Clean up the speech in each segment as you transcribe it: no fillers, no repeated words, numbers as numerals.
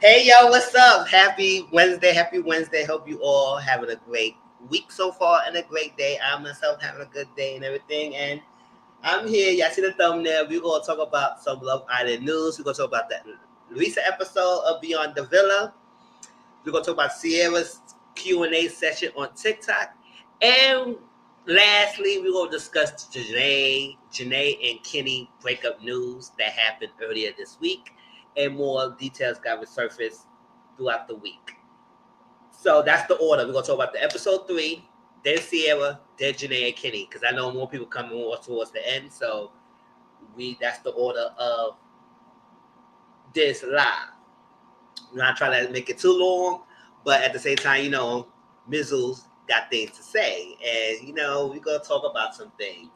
Hey yo, what's up? Happy Wednesday, happy Wednesday. Hope you all having a great week so far and a great day. I myself having a good day and everything. And I'm here. Y'all see the thumbnail. We're gonna talk about some Love Island news. We're gonna talk about the recent episode of Beyond the Villa. We're gonna talk about Cierra's Q&A session on TikTok. And lastly, we're gonna discuss Janae and Kenny breakup news that happened earlier this week. And more details got resurfaced throughout the week. So that's the order. We're gonna talk about the episode 3, then Cierra, then Janae and Kenny, because I know more people coming more towards the end. So that's the order of this live. I'm not trying to make it too long, but at the same time, Mizzle's got things to say, and we're gonna talk about some things.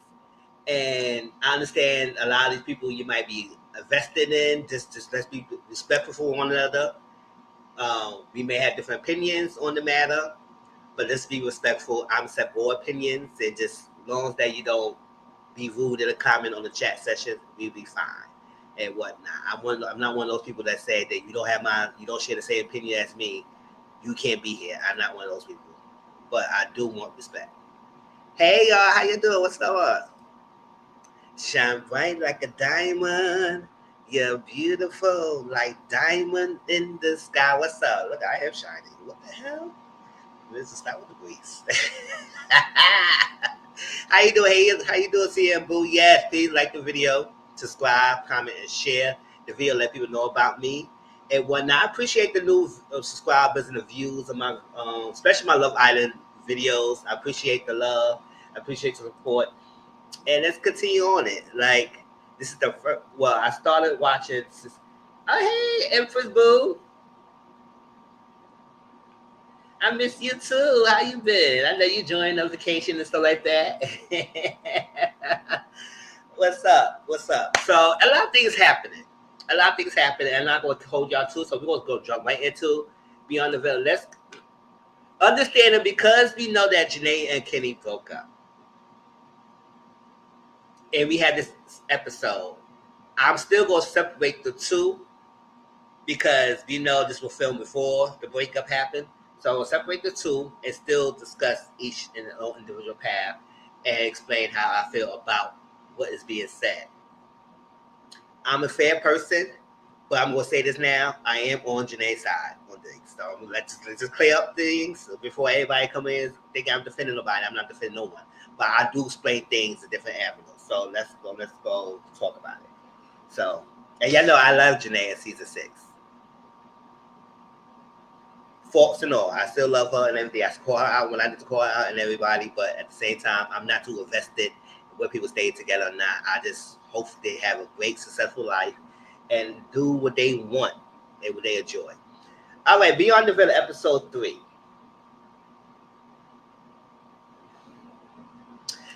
And I understand a lot of these people you might be invested in. Just let's be respectful for one another. We may have different opinions on the matter, but let's be respectful. I'm accept all opinions, and just as long as that you don't be rude in a comment on the chat session, we'll be fine and whatnot. I'm not one of those people that say that you don't share the same opinion as me, you can't be here. I'm not one of those people, but I do want respect. Hey y'all, how you doing? What's up? Shine bright like a diamond. You're beautiful like diamond in the sky. What's up? Look, I am shining. What the hell? Let's start with the breeze. How you doing? Hey, how you doing, CM Boo? Yes, please like the video, subscribe, comment, and share the video. Let people know about me and whatnot. I appreciate the new subscribers and the views of my, especially my Love Island videos. I appreciate the love. I appreciate the support. And let's continue on it. Like, this is the first. Well, I started watching. Oh, hey, Empress Boo. I miss you too. How you been? I know you joined notification and stuff like that. What's up? What's up? So a lot of things happening. I'm not going to hold y'all to. So we're going to go jump right into Beyond the Veil. Let's understand it, because we know that Janae and Kenny broke up. And we had this episode. I'm still going to separate the two, because we know this was filmed before the breakup happened. So we'll separate the two and still discuss each in their own individual path and explain how I feel about what is being said. I'm a fair person, but I'm going to say this now. I am on Janae's side on things. So let's just clear up things before everybody come in think I'm defending nobody. I'm not defending no one. But I do explain things in different avenues. So let's go talk about it. So, and y'all know I love Janae in season 6. Faults and all, I still love her and everything. I call her out when I need to call her out and everybody, but at the same time, I'm not too invested in where people stay together or not. I just hope they have a great, successful life and do what they want and what they enjoy. All right, Beyond the Veil, episode 3.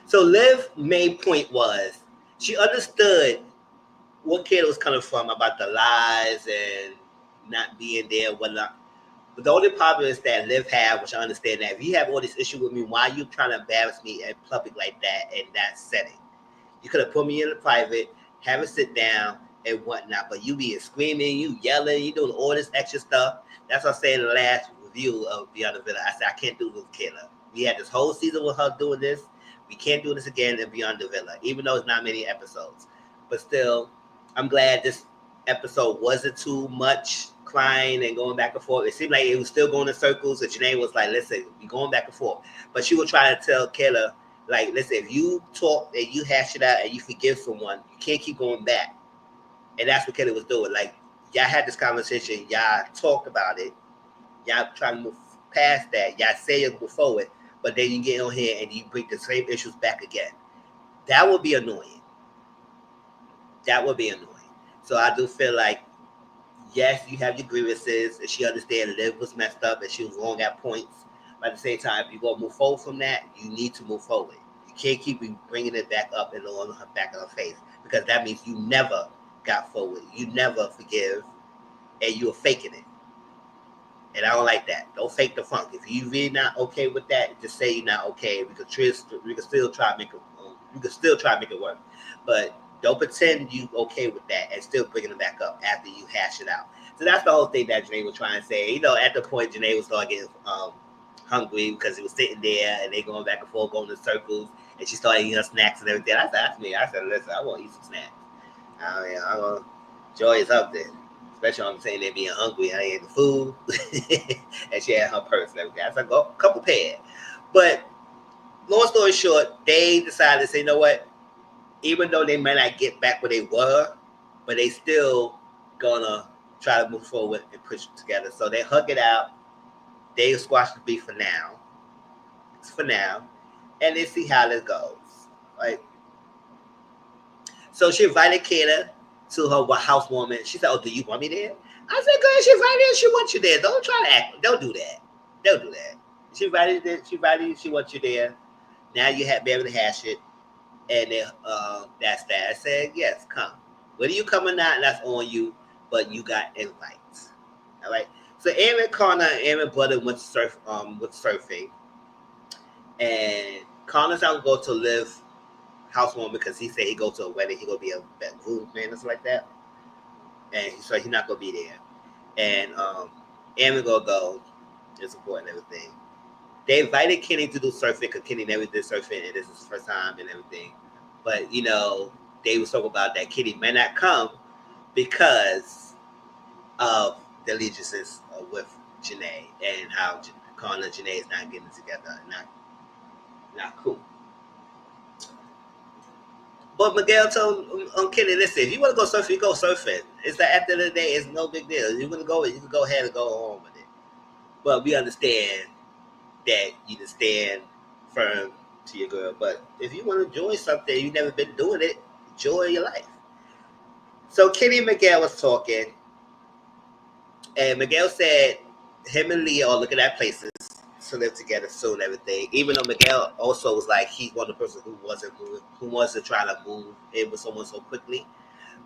So Liv's main point was she understood what Kayla was coming from about the lies and not being there, whatnot. But the only problem is that Liv had, which I understand, that if you have all this issue with me, why are you trying to embarrass me in public like that in that setting? You could have put me in the private, have a sit down and whatnot, but you being screaming, you yelling, you doing all this extra stuff. That's what I said in the last review of Beyond the Villa. I said, I can't do this with Kayla. We had this whole season with her doing this. We can't do this again in Beyond the Villa, even though it's not many episodes. But still, I'm glad this episode wasn't too much crying and going back and forth. It seemed like it was still going in circles. And Janae was like, listen, we going back and forth. But she was trying to tell Kayla, like, listen, if you talk and you hash it out and you forgive someone, you can't keep going back. And that's what Kayla was doing. Like, y'all had this conversation. Y'all talked about it. Y'all trying to move past that. Y'all say you'll move forward. But then you get on here and you bring the same issues back again. That would be annoying. So I do feel like, yes, you have your grievances, and she understands Liv was messed up and she was wrong at points. But at the same time, if you're going to move forward from that, you need to move forward. You can't keep bringing it back up and on her back of her face, because that means you never got forward. You never forgive, and you're faking it. And I don't like that. Don't fake the funk. If you really not okay with that, just say you're not okay. We can still try to make it work. But don't pretend you okay with that and still bringing it back up after you hash it out. So that's the whole thing that Janae was trying to say. At the point Janae was starting getting hungry because he was sitting there and they going back and forth, going in circles, and she started eating her snacks and everything. I said, that's me. I said, listen, I want to eat some snacks. I'm gonna joy is up there. Especially when I'm saying they being hungry, I ain't the food. And she had her purse and everything. I said, go a couple pairs. But long story short, they decided to say, you know what? Even though they might not get back where they were, but they still gonna try to move forward and push it together. So they hug it out. They squash the beef for now. It's for now. And they see how this goes. Right? So she invited Kata to her housewarming. She said, oh, do you want me there? I said, go ahead, she invited you. She wants you there. Don't try to act. Don't do that. Don't do that. She invited you. She wants you there. Now you have be able to hash it. And then that's that. I said, yes, come. Whether you come or not, that's on you. But you got invites. All right. So Aaron Connor and Aaron brother went to surf with surfing. And Connor's out to go to live housewarming because he said he go to a wedding. He gonna be a groom man or something like that. And so he's not gonna be there. And Aaron gonna go and support and everything. They invited Kenny to do surfing because Kenny never did surfing and this is his first time and everything. But they was talking about that Kenny may not come because of the allegiances with Janae and how Connor and Janae is not getting together and not cool. But Miguel told Kenny, listen, if you want to go surfing, you go surfing. It's like at the end of the day, it's no big deal. You want to go, you can go ahead and go on with it. But we understand that you can stand firm to your girl. But if you want to enjoy something, you've never been doing it, enjoy your life. So Kenny and Miguel was talking, and Miguel said him and Leah are looking at places to live together soon and everything. Even though Miguel also was like he's one of the person who wasn't trying to move in with someone so quickly.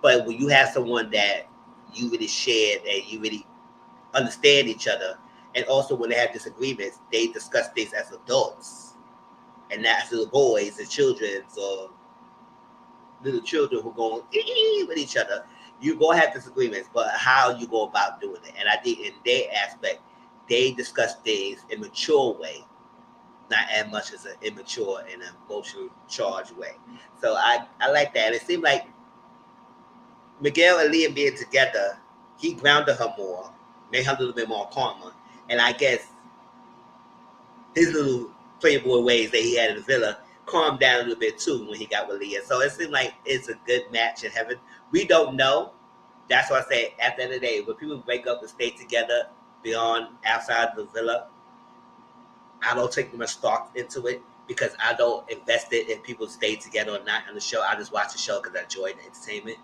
But when you have someone that you really shared and you really understand each other, and also when they have disagreements, they discuss things as adults and not as little boys and children or little children who go with each other. You go have disagreements, but how you go about doing it. And I think in their aspect, they discuss things in a mature way, not as much as an immature and emotionally charged way. So I like that. And it seemed like Miguel and Liam being together, he grounded her more, made her a little bit more calmer. And I guess his little playboy ways that he had in the villa calmed down a little bit too when he got with Leah. So it seemed like it's a good match in heaven. We don't know. That's why I say at the end of the day, when people wake up and stay together beyond outside the villa, I don't take much stock into it because I don't invest it if people stay together or not on the show. I just watch the show because I enjoy the entertainment.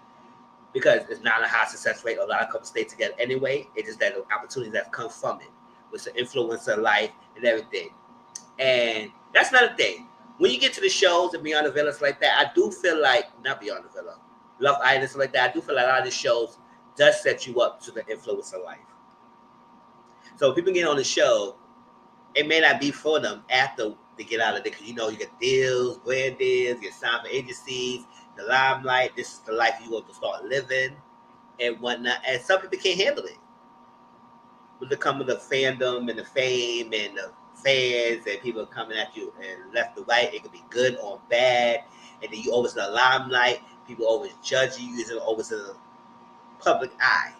Because it's not a high success rate. A lot of couples stay together anyway. It's just that the opportunities that come from it with the influence of life and everything. And that's another thing. When you get to the shows and Beyond the Villa like that, I do feel like, not Beyond the Villa, Love Island, stuff like that, I do feel like a lot of the shows does set you up to the influence of life. So if people get on the show, it may not be for them after they get out of it because you get deals, brand deals, you get signed for agencies, the limelight, this is the life you want to start living and whatnot. And some people can't handle it. With the coming of fandom and the fame and the fans and people coming at you and left to right, it could be good or bad. And then you always in the limelight, people always judge you, you're always in the public eye.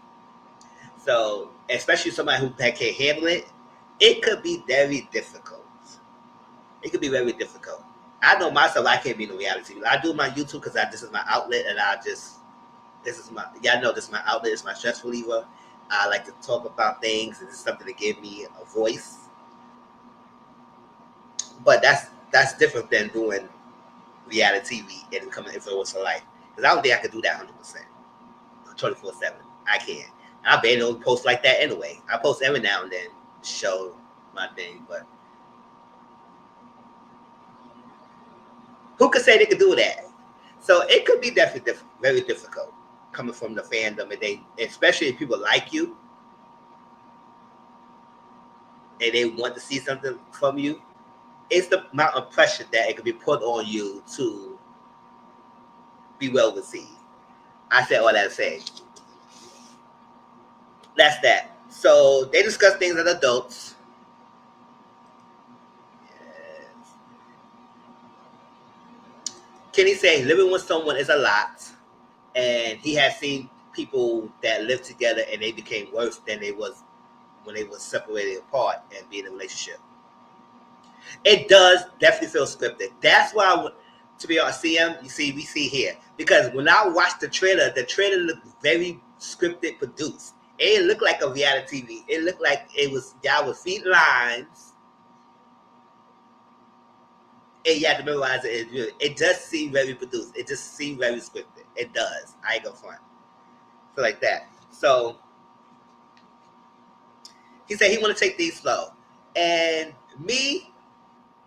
So, especially somebody who can't handle it, it could be very difficult. It could be very difficult. I know myself, I can't be in reality. I do my YouTube because this is my outlet, and this is my outlet, it's my stress reliever. I like to talk about things, and it's something to give me a voice. But that's different than doing reality TV and becoming an influencer life. Because I don't think I could do that 100%, 24/7. I can't. I barely don't post like that anyway. I post every now and then, show my thing, but who could say they could do that? So it could be definitely very difficult coming from the fandom, and especially if people like you and they want to see something from you. It's the amount of pressure that it could be put on you to be well received. I said all that to say. That's that. So they discuss things as adults. Kenny say living with someone is a lot, and he has seen people that lived together and they became worse than they was when they was separated apart and be in a relationship. It does definitely feel scripted. That's why, to be honest, CM, you see, we see here because when I watched the trailer looked very scripted, produced. It looked like a reality TV. It looked like it was y'all with feet lines, and you had to memorize it. It does seem very produced. It just seems very scripted. It does. I ain't gonna front. So like that. So he said he want to take these slow, and me,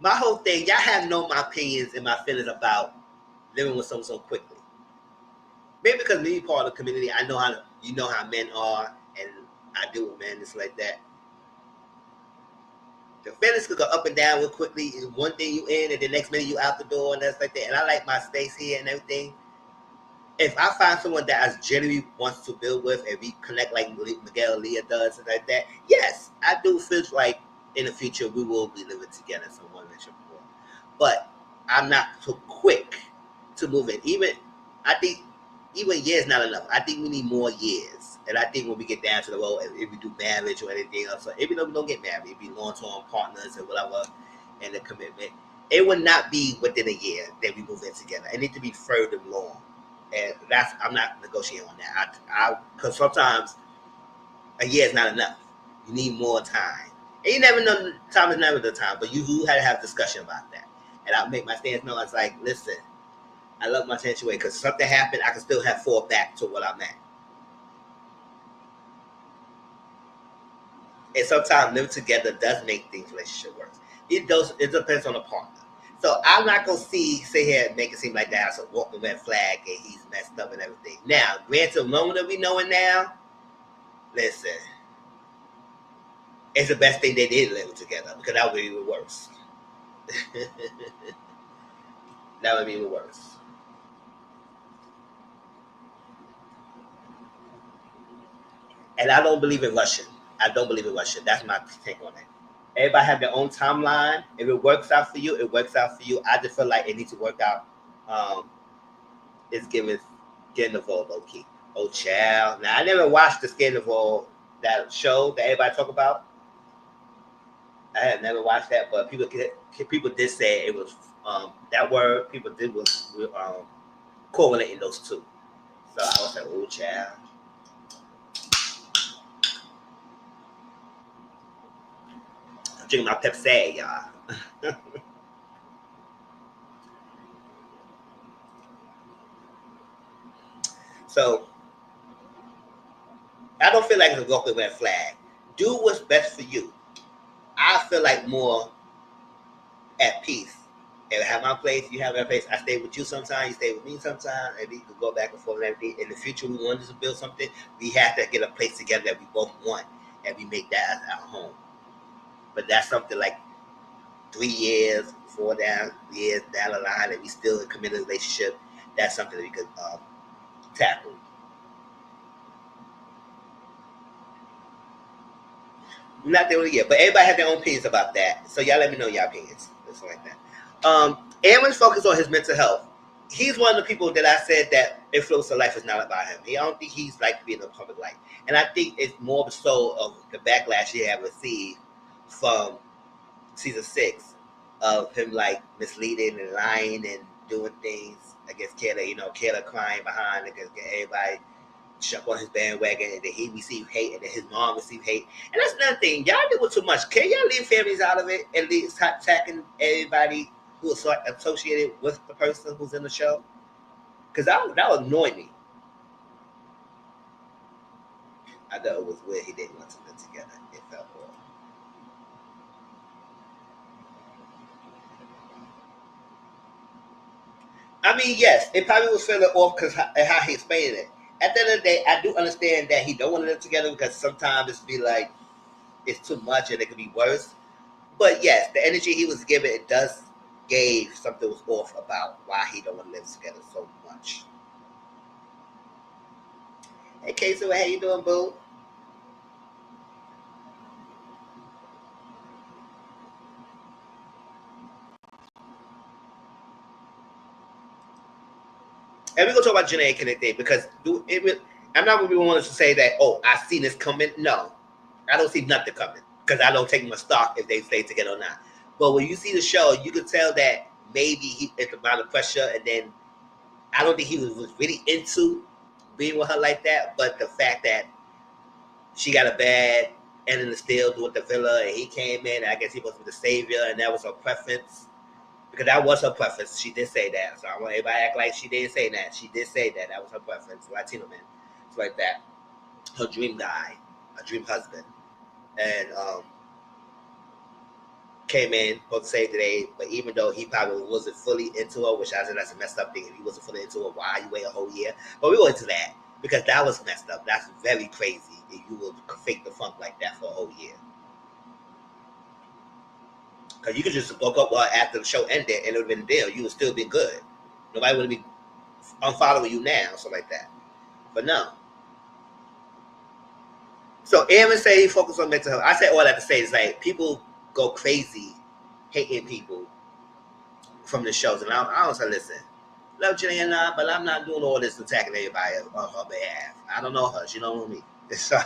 my whole thing, y'all have known my opinions and my feelings about living with someone so quickly. Maybe because me part of the community, I know how you know how men are, and I deal with men just like that. The feelings could go up and down real quickly. One thing you in, and the next minute you out the door, and that's like that. And I like my space here and everything. If I find someone that I genuinely wants to build with, and we connect like Miguel Leah does, and like that, yes, I do feel like in the future we will be living together, so one relationship. But I'm not so quick to move in. Even I think even years not enough. I think we need more years. And I think when we get down to the road, if we do marriage or anything else, or even though we don't get married, if we long-term partners and whatever, and the commitment, it would not be within a year that we move in together. It needs to be further along. And that's I'm not negotiating on that. I because sometimes a year is not enough. You need more time. And you never know time is never the time, but you do have to have a discussion about that. And I'll make my stance known. It's like, listen, I love my situation because something happened, I can still have fall back to what I'm at. And sometimes living together does make things relationship work. It does. It depends on the partner. So I'm not gonna sit here and make it seem like that's a walking red flag and he's messed up and everything. Now, granted, knowing that we know it now, listen, it's the best thing they did living together because that would be even worse. That would be even worse. And I don't believe in rushing. I don't believe in rushing. That's my take on it. Everybody have their own timeline. If it works out for you, it works out for you. I just feel like it needs to work out. Um, it's getting involved low key. Oh, child. Now I never watched the Scandival that show that everybody talk about. I had never watched that, but people did say it was that word. People did was correlating those two. So I was like, oh, child. I'm drinking my Pepsi, y'all. So I don't feel like it's a walking red flag. Do what's best for you. I feel like more at peace. If I have my place, you have your place. I stay with you sometimes, you stay with me sometimes, and we could go back and forth and everything. In the future, we wanted to build something, we have to get a place together that we both want, and we make that as our home. But that's something like 3 years, 4 years down the line, and we still in a committed relationship. That's something that we could tackle. Not the only year, but everybody has their own opinions about that. So y'all let me know your opinions. Something like that. Aaron's focus on his mental health. He's one of the people that I said that influence of life is not about him. I don't think he's like to be in the public light. And I think it's more so of the backlash he had received from season 6 of him like misleading and lying and doing things against Kayla. Kayla crying behind against everybody jump on his bandwagon and then he received hate and then his mom received hate. And that's another thing. Y'all doing too much. Can y'all leave families out of it and leave attacking everybody who is associated with the person who's in the show? Because that would annoy me. I know it was weird. He didn't want to live together. It felt wrong. I mean, yes, it probably was feeling off because how he explained it. At the end of the day, I do understand that he don't want to live together because sometimes it's be like it's too much and it could be worse. But yes, the energy he was given, it does gave something was off about why he don't want to live together so much. Hey, Casey, how you doing, boo? And we're gonna talk about Jana and Kenneth because I'm not gonna be one to say that. Oh, I seen this coming. No, I don't see nothing coming because I don't take my stock if they stay together or not. But when you see the show, you can tell that maybe it's about the pressure, and then I don't think he was really into being with her like that. But the fact that she got a bad end in the steel with the villa, and he came in, I guess he was the savior, and that was her preference. Because that was her preference. She did say that. So I want everybody to act like she didn't say that. She did say that. That was her preference. Latino man. It's like that. Her dream guy. Her dream husband. And came in, supposed to save the day, but even though he probably wasn't fully into her, which I said that's a messed up thing. If he wasn't fully into her, why you wait a whole year? But we go into that because that was messed up. That's very crazy if you would fake the funk like that for a whole year. Because you could just broke up after the show ended and it would have been a deal. You would still be good. Nobody would be unfollowing you now, or something like that. But no. So Aaron said he focused on mental health. I said all that to say is like people go crazy hating people from the shows. And I don't say, listen, love Jana, but I'm not doing all this attacking everybody on her behalf. I don't know her. She don't know me. So,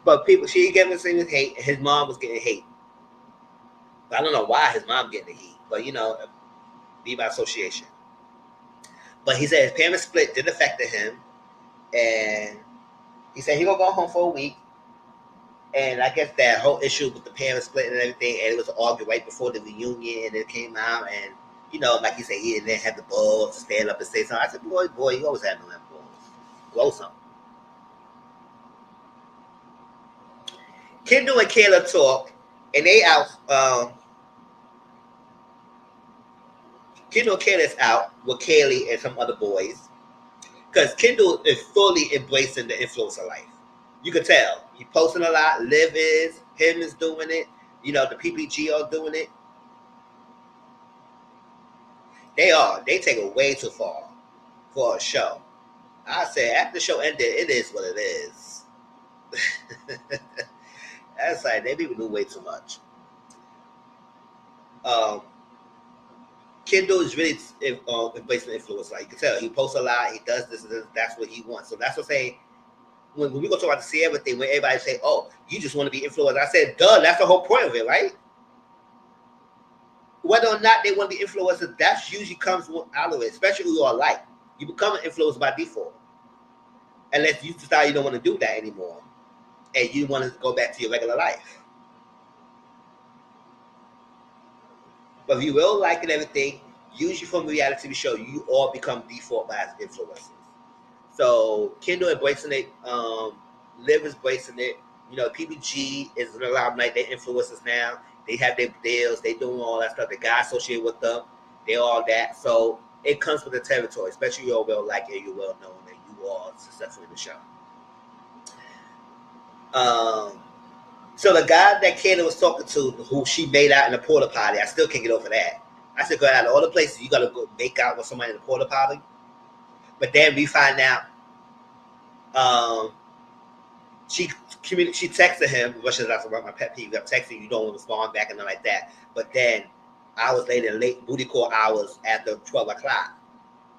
but people, she gave him hate. His mom was getting hate. I don't know why his mom getting the heat, but be by association. But he said his parents split did affect him, and he said he gonna go home for a week. And I guess that whole issue with the parents splitting and everything, and it was argued right before the reunion, and it came out, and like you said, he didn't have the balls to stand up and say something. I said, boy, you always had no balls. Grow something. Kendall and Kayla talk, and they out. Kendall and Kayla's out with Kaylee and some other boys. Because Kendall is fully embracing the influencer life. You can tell. He posting a lot. Liv is. Him is doing it. The PPG are doing it. They are. They take it way too far for a show. I say after the show ended, it is what it is. That's like they people do way too much. Kendall is really embracing the influence. Like you can tell, he posts a lot. He does this and this. That's what he wants. So that's what I'm saying. When we go talk about the Cierra thing, when everybody say, "Oh, you just want to be influenced," I said, "Duh, that's the whole point of it, right?" Whether or not they want to be influencers, that usually comes out of it. Especially who you are like, you become an influencer by default, unless you decide you don't want to do that anymore, and you want to go back to your regular life. But if you will like and everything, usually from a reality TV show, you all become default by influencers. So Kendall embracing it, Liv is embracing it. PPG is an alarm like they influencers now. They have their deals, they doing all that stuff. The guys associated with them, they all that. So it comes with the territory, especially you all well like it, you well known, and you all successful in the show. So the guy that Kendall was talking to, who she made out in the porta potty, I still can't get over that. I said, go out of all the places you gotta go make out with somebody in the porta potty. But then we find out she texted him, which is that's my pet peeve. I'm texting you don't respond back and nothing like that. But then hours later, late booty call hours after 12 o'clock,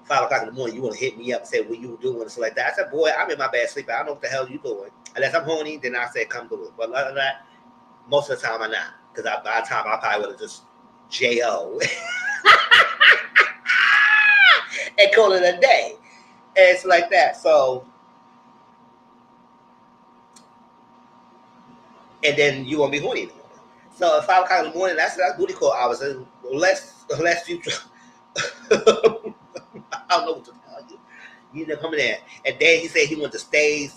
5 o'clock in the morning, you want to hit me up and say what you were doing and stuff like that. I said, boy, I'm in my bed sleeping. I don't know what the hell you doing. Unless I'm horny, then I said come do it. But other than that, most of the time I'm not. Because by the time I probably would have just J.O. and call it a day. And it's like that. So, and then you won't be horny anymore. So at 5 o'clock in the morning, that's booty call hours. Unless you, I don't know what to tell you. You know, coming in, and then he said he wanted to stay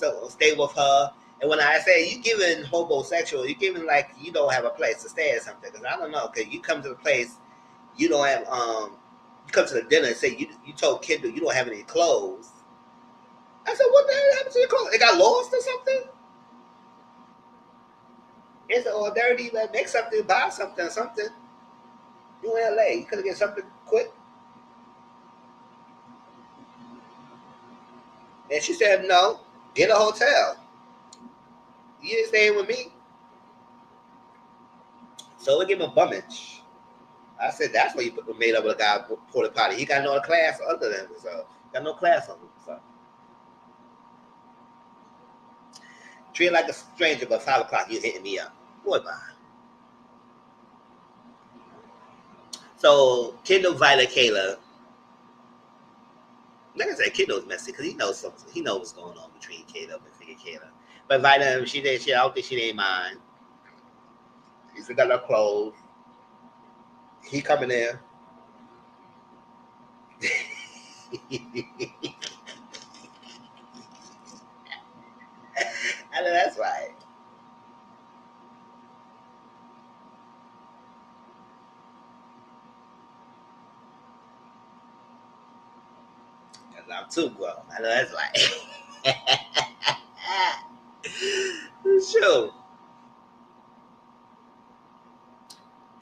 with her. And when I say you giving homosexual, you giving like you don't have a place to stay or something. Because I don't know. Because you come to the place, you don't have you come to the dinner and say you told Kendall you don't have any clothes. I said, what the hell happened to your clothes? It got lost or something? It's all dirty. Like make something, buy something, or something. You in LA, you could have get something quick. And she said, no, get a hotel. You ain't staying with me. So we give him a bummage. I said that's what you made up with a guy porta potty. He got no class other than himself. Got no class on him. So treat like a stranger, but 5 o'clock you hitting me up. Boy, bye. So Kendall invited Kayla. Like I said, kid knows messy because he knows something. He knows what's going on between Kayla and Figure Kayla. But invited him. She did. She I don't think she didn't mind. He still got her clothes. He coming there. I know that's right. Cause I'm too grown. I know that's right. Sure.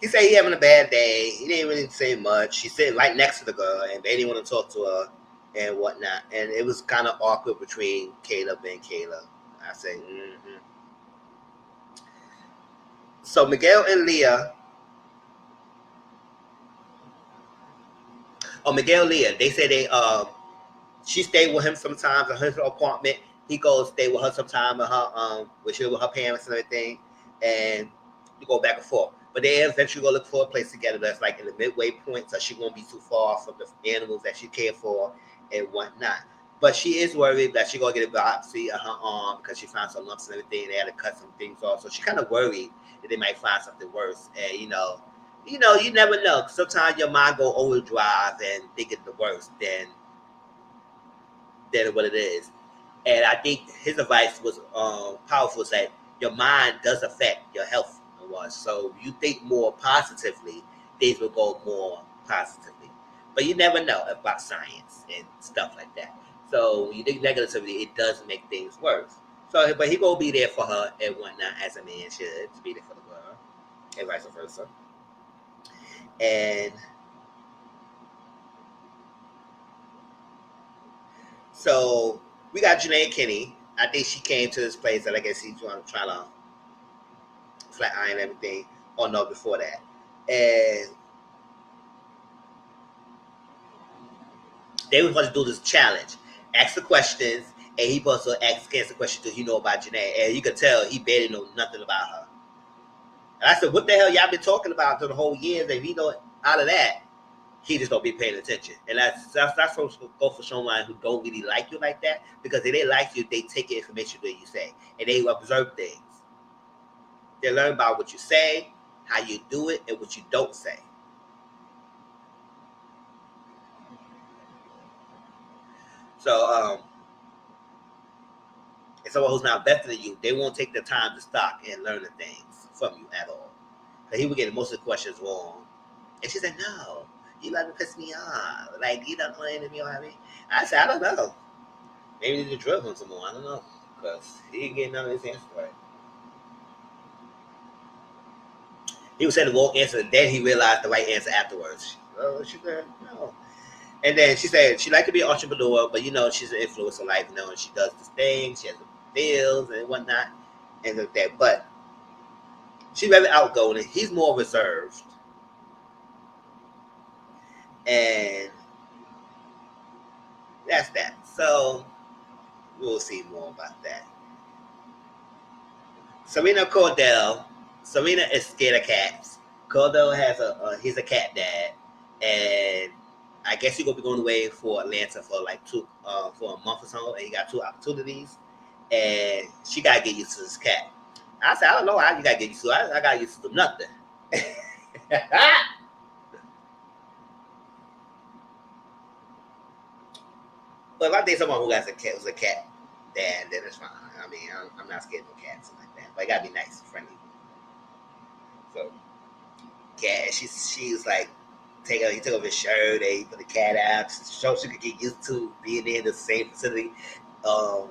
He said he having a bad day. He didn't really say much. She sitting right next to the girl, and they didn't want to talk to her and whatnot. And it was kind of awkward between Caleb and Kayla. I said, mm-hmm. So Miguel and Leah, Miguel and Leah, they say she stayed with him sometimes in her apartment. He goes stay with her sometime in her with her parents and everything, and you go back and forth. But they eventually go look for a place together that's like in the midway point, so she won't be too far from the animals that she cared for and whatnot. But she is worried that she gonna get a biopsy of her arm because she found some lumps and everything. They had to cut some things off, so she kind of worried that they might find something worse. And you never know. Sometimes your mind go overdrive and think it's the worst than what it is. And I think his advice was powerful. Is that your mind does affect your health. So you think more positively, things will go more positively. But you never know about science and stuff like that. So when you think negatively, it does make things worse. So, but he gonna be there for her and whatnot, as a man should, to be there for the girl, and vice versa. And so we got Janae Kinney. I think she came to this place, and I guess he's trying to flat iron everything. Oh no, before that, and they were supposed to do this challenge, ask the questions, and he supposed to answer the question till he know about Janae, and you could tell he barely know nothing about her. And I said, "What the hell y'all been talking about through the whole years? If he know out of that, he just don't be paying attention." And that's supposed to go for someone who don't really like you like that, because if they like you, they take the information that you say and they observe things. They learn about what you say, how you do it, and what you don't say. So, and someone who's not better than you, they won't take the time to stop and learn the things from you at all. So he would get most of the questions wrong. And she said, "No, you about to piss me off. Like, you don't know anything about me." I said, "I don't know. Maybe you need to drill him some more. I don't know. Because he didn't get none of his answers right." He was saying the wrong answer, and then he realized the right answer afterwards. Oh, she said, "No." And then she said she liked to be an entrepreneur, but she's an influencer in life, and she does this thing, she has bills and whatnot, and like that. But she's very outgoing. He's more reserved, and that's that. So we'll see more about that. Serena Cordell. Serena is scared of cats. Cordell he's a cat dad, and I guess he's gonna be going away for Atlanta for like for a month or so, and he got two opportunities, and she gotta get used to this cat. I said, I don't know how you gotta get used to it. I got used to nothing. But if I think someone who has a cat who's a cat dad, then it's fine. I mean, I'm not scared of cats and like that, but it gotta be nice, and friendly. So, cat, she's like, he took off his shirt, and he put the cat out, so she could get used to being in the same facility. Um,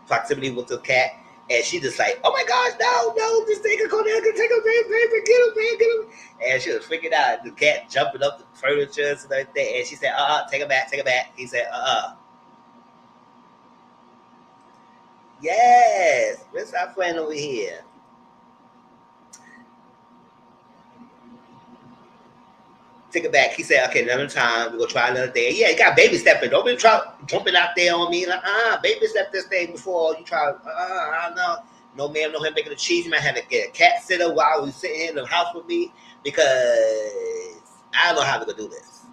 Proximity with the cat, and she just like, "Oh my gosh, no, this thing can go down, can take him, baby, get him, man, get him." And she was freaking out. The cat jumping up the furniture and like that, and she said, take him back, take him back." He said, Yes, let's stop playing over here. Take it back. He said, okay, another time. We're going to try another day. Yeah, you got baby stepping. Don't be jumping out there on me. Like, baby step this thing before you try. I know. No, ma'am, no him making the cheese. You might have to get a cat sitter while we sitting in the house with me because I don't know how we're going to do this.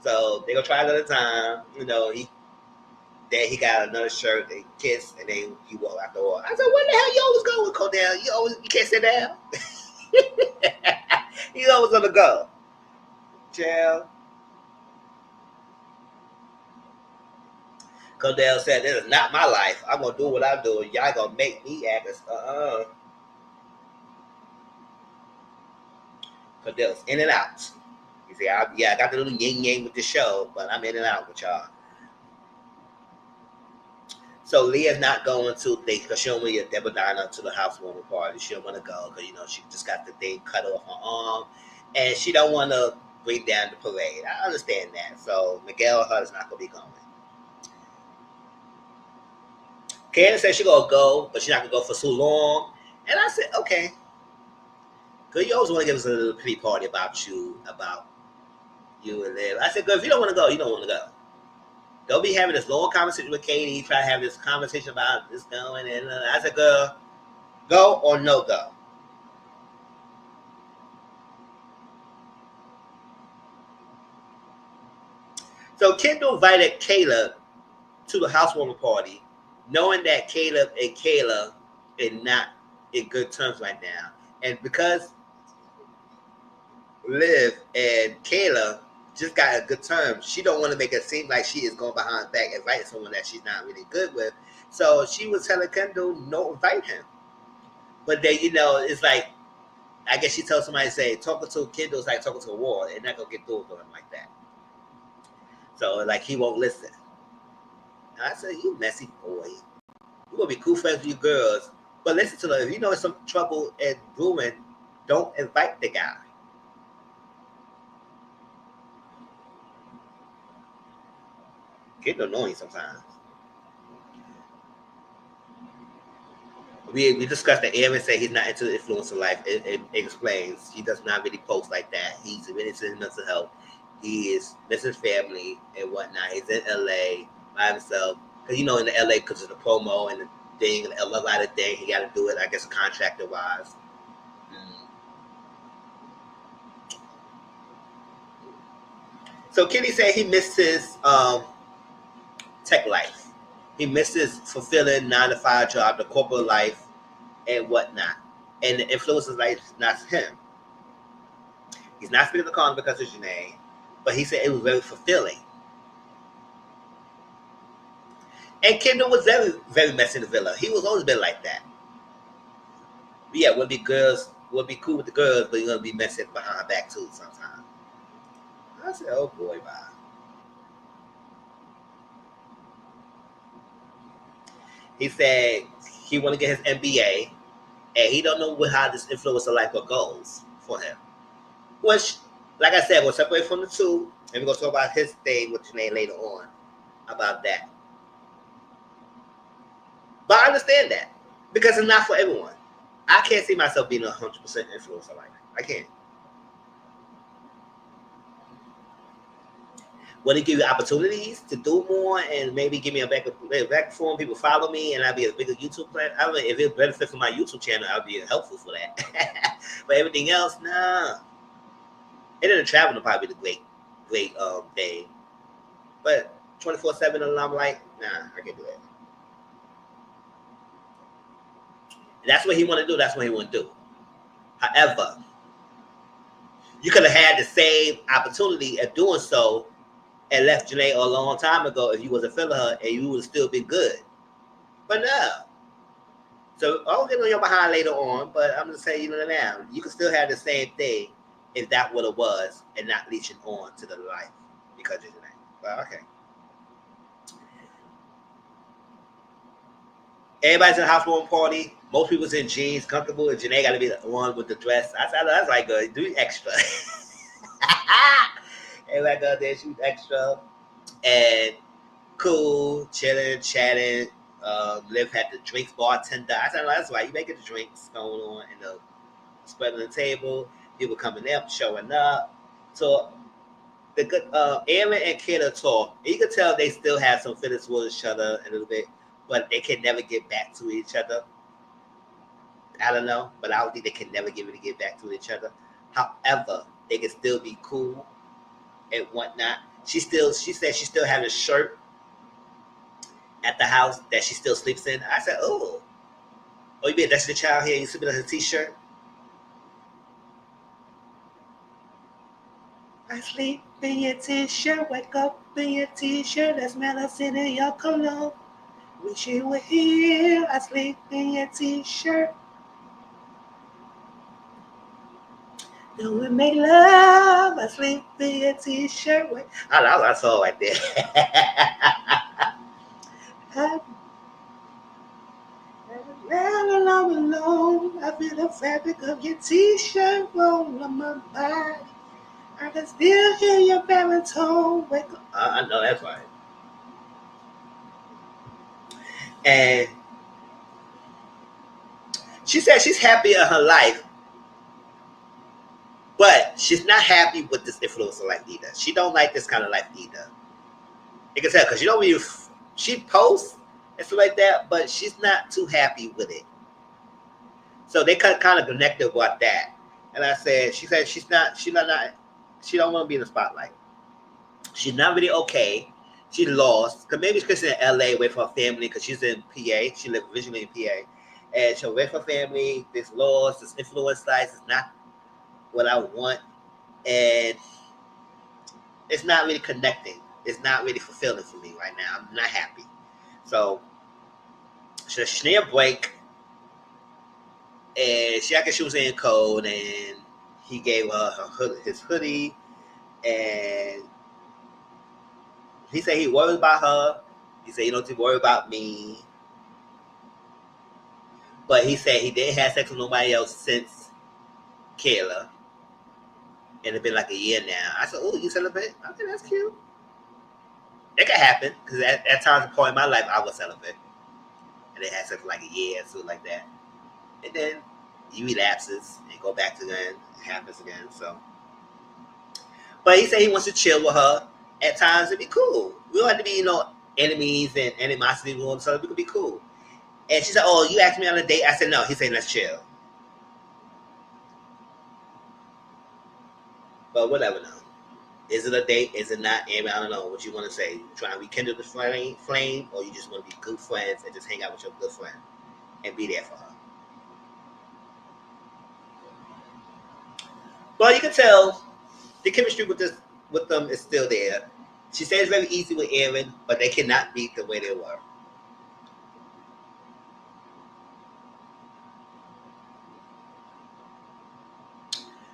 So they're going to try another time. Then he got another shirt, they kissed, and then he walked out the door. I said, where the hell you always going, Cordell? You can't sit down. You always gonna go. Chill. Cordell said, this is not my life. I'm gonna do what I'm doing. Y'all gonna make me act as Cordell's in and out. You see, I got the little yin yang with the show, but I'm in and out with y'all. So Leah's not going to because she don't want to get Deborah Diner to the housewarming party. She don't want to go because she just got the thing cut off her arm, and she don't want to bring down the parade. I understand that. So Miguel and her is not going to be going. Candace said she's gonna go, but she's not gonna go for so long. And I said, okay. Good, you always want to give us a little pity party about you and Liv. I said, good, if you don't want to go, you don't want to go. Don't be having this long conversation with Katie. Try to have this conversation about this going. And I said, girl, go or no go. So Kendall invited Caleb to the housewarming party, knowing that Caleb and Kayla are not in good terms right now. And because Liv and Kayla just got a good term, she don't want to make it seem like she is going behind back inviting someone that she's not really good with. So she was telling Kendall, no, invite him. But then, it's like, I guess she told somebody, say, talking to Kendall is like talking to a wall. They're not going to get through with him like that. So, like, he won't listen. And I said, you messy boy. You're going to be cool friends with you girls. But listen to them. If you know there's some trouble and brewing, don't invite the guy. Get annoying sometimes. We discussed that Aaron said he's not into the influencer life. It explains he does not really post like that. He's really into his mental health. He is missing his family and whatnot. He's in LA by himself. Because in the LA, because of the promo and the thing, a lot of things, he got to do it, I guess, contractor wise. So Kenny said he missed his tech life. He misses fulfilling 9-to-5 job, the corporate life, and whatnot. And the influencer's life is not him. He's not speaking to Connor because of Janae, but he said it was very fulfilling. And Kendall was very, very messy in the villa. He was always been like that. But yeah, we'll be cool with the girls, but you're gonna be messing behind her back too sometimes. I said, oh boy, bye. He said he want to get his MBA, and he don't know how this influencer life goes for him. Which, like I said, we'll separate from the two, and we're going to talk about his thing with Janae later on about that. But I understand that, because it's not for everyone. I can't see myself being 100% influencer like that. I can't. Want to give you opportunities to do more and maybe give me a back form. People follow me and I'll be a bigger YouTube player. I mean, if it benefits for my YouTube channel, I'll be helpful for that. But everything else, nah. And then the travel will probably be the great thing. But 24/7, and I'm like, nah, I can't do that. And that's what he want to do. That's what he want to do. However, you could have had the same opportunity of doing so and left Janae a long time ago if you wasn't feeling her and you would have still been good. But no. So I'll get on your behind later on, but I'm just saying, now, you can still have the same thing if that what it was and not leeching on to the life because of Janae. Well, okay. Everybody's in a housewarming party. Most people's in jeans, comfortable, and Janae got to be the one with the dress. I said, that's like, do extra. Everybody goes there, shoot extra. And cool, chilling, chatting. Liv had the drinks bartender. I said, that's right, you making the drinks going on and the spread on the table. People coming up, showing up. So The good Aaron and Kayla talk. You can tell they still have some feelings for each other a little bit, but they can never get back to each other. I don't know, but I don't think they can never get back to each other. However, they can still be cool and whatnot. She said she still has a shirt at the house that she still sleeps in. I said, oh, you mean that's the child here? You sleeping on a t-shirt? I sleep in your t-shirt, wake up in your t-shirt, that's medicine in your cologne. Wish you were here. I sleep in your t-shirt. Then we make love. I sleep in your t-shirt. I love that song right there. I'm alone. I feel the fabric of your t-shirt roll on my body. I can still hear your baritone. Wake up. I know that's right. And she said she's happy in her life, but she's not happy with this influencer life either. She don't like this kind of life either. You can tell because you know when she posts and stuff like that, but she's not too happy with it. So they kind of connected about that. And I said, she said she don't want to be in the spotlight. She's not really okay. She lost because maybe she's in LA away from her family because she's in PA. She lived originally in PA, and she's away from her family. This loss, this influence life is not what I want, and it's not really connecting. It's not really fulfilling for me right now. I'm not happy. So she needed a break, and I guess she was in cold, and he gave her his hoodie, and he said he worried about her. He said, you don't have to worry about me. But he said he didn't have sex with nobody else since Kayla. And it's been like a year now. I said, oh, you celibate? Okay, that's cute. It could happen. Because at times, point in my life, I was celibate. And they had sex for like a year or something like that. And then he relapses and go back to then. It happens again. So, but he said he wants to chill with her. At times, it'd be cool. We don't have to be, enemies and animosity with each other. We could be cool. And she said, oh, you asked me on a date? I said, no. He said, let's chill. But whatever now. Is it a date? Is it not? I don't know what you want to say. You trying to rekindle the flame, or you just want to be good friends and just hang out with your good friend and be there for her. But you can tell the chemistry with them is still there. She said it's very easy with Aaron, but they cannot be the way they were.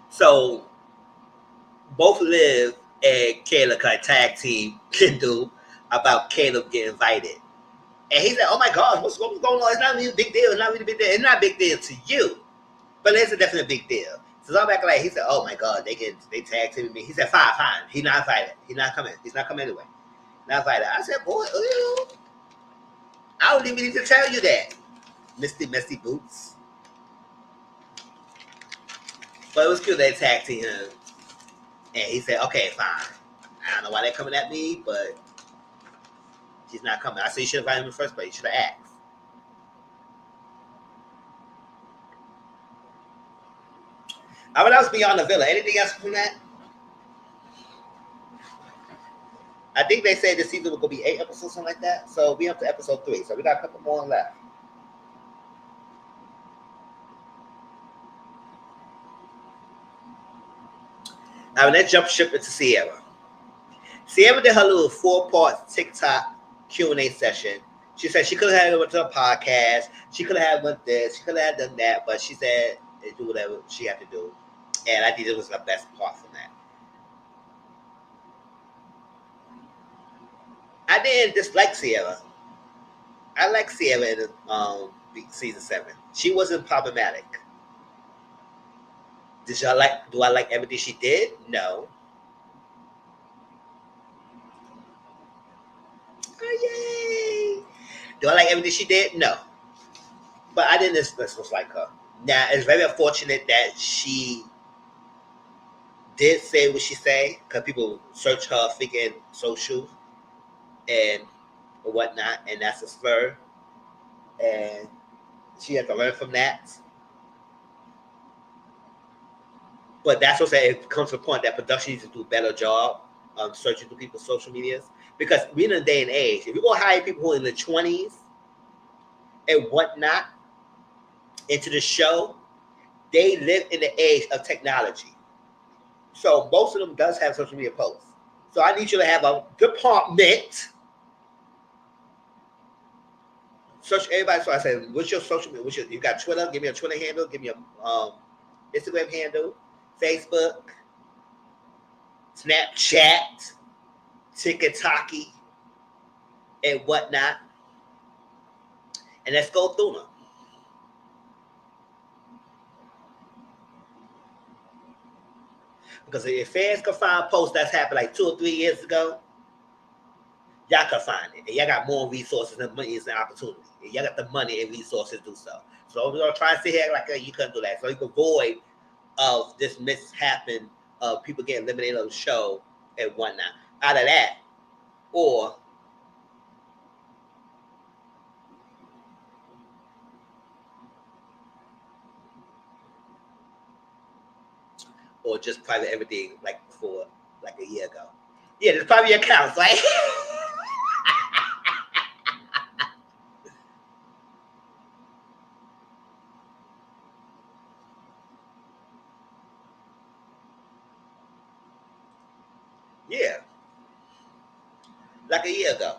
So both Liv and Caleb tag team can do about Caleb getting invited. And he said, oh my gosh, what's going on? It's not really a big deal. It's not really a big deal. It's not a big deal to you. But it's a definite big deal. So I'm back like, he said, oh my God, they tag teaming me. He said, fine. He's not invited. He's not coming. He's not coming anyway. Not invited. I said, boy, I don't even need to tell you that. Messy boots. But it was cute they tag team him. And he said, okay, fine. I don't know why they're coming at me, but he's not coming. I said you should have invited him in the first place. You should have asked. What else beyond the villa? Anything else from that? I think they said this season was going to be 8 episodes, something like that. So we up to episode 3. So we got a couple more left. Now let's jump ship into Cierra. Cierra did her little 4-part TikTok Q&A session. She said she could have went to a podcast. She could have went this. She could have done that. But she said do whatever she had to do. And I think it was the best part from that. I didn't dislike Cierra. I like Cierra in season 7. She wasn't problematic. Do I like everything she did? No. Oh, yay! Do I like everything she did? No. But I didn't dislike her. Now, it's very unfortunate that she did say what she say because people search her freaking social and whatnot, and that's a slur, and she had to learn from that. But that's what it comes to the point that production needs to do a better job searching through people's social medias because we're in a day and age. If you're gonna hire people who are in the 20s and whatnot into the show, they live in the age of technology. So most of them does have social media posts. So I need you to have a department. Search everybody. So I said, what's your social media? You got Twitter? Give me a Twitter handle. Give me a Instagram handle, Facebook, Snapchat, TikTok, and whatnot. And let's go through them. Because if fans can find posts that's happened like 2 or 3 years ago, y'all can find it. And y'all got more resources and money and opportunity. And y'all got the money and resources to do so. So we're going to try to sit here like you couldn't do that. So you can avoid of this mishappen of people getting eliminated on the show and whatnot. Out of that, or just private everything like before, like a year ago. Yeah, there's probably accounts, right? Yeah, like a year ago.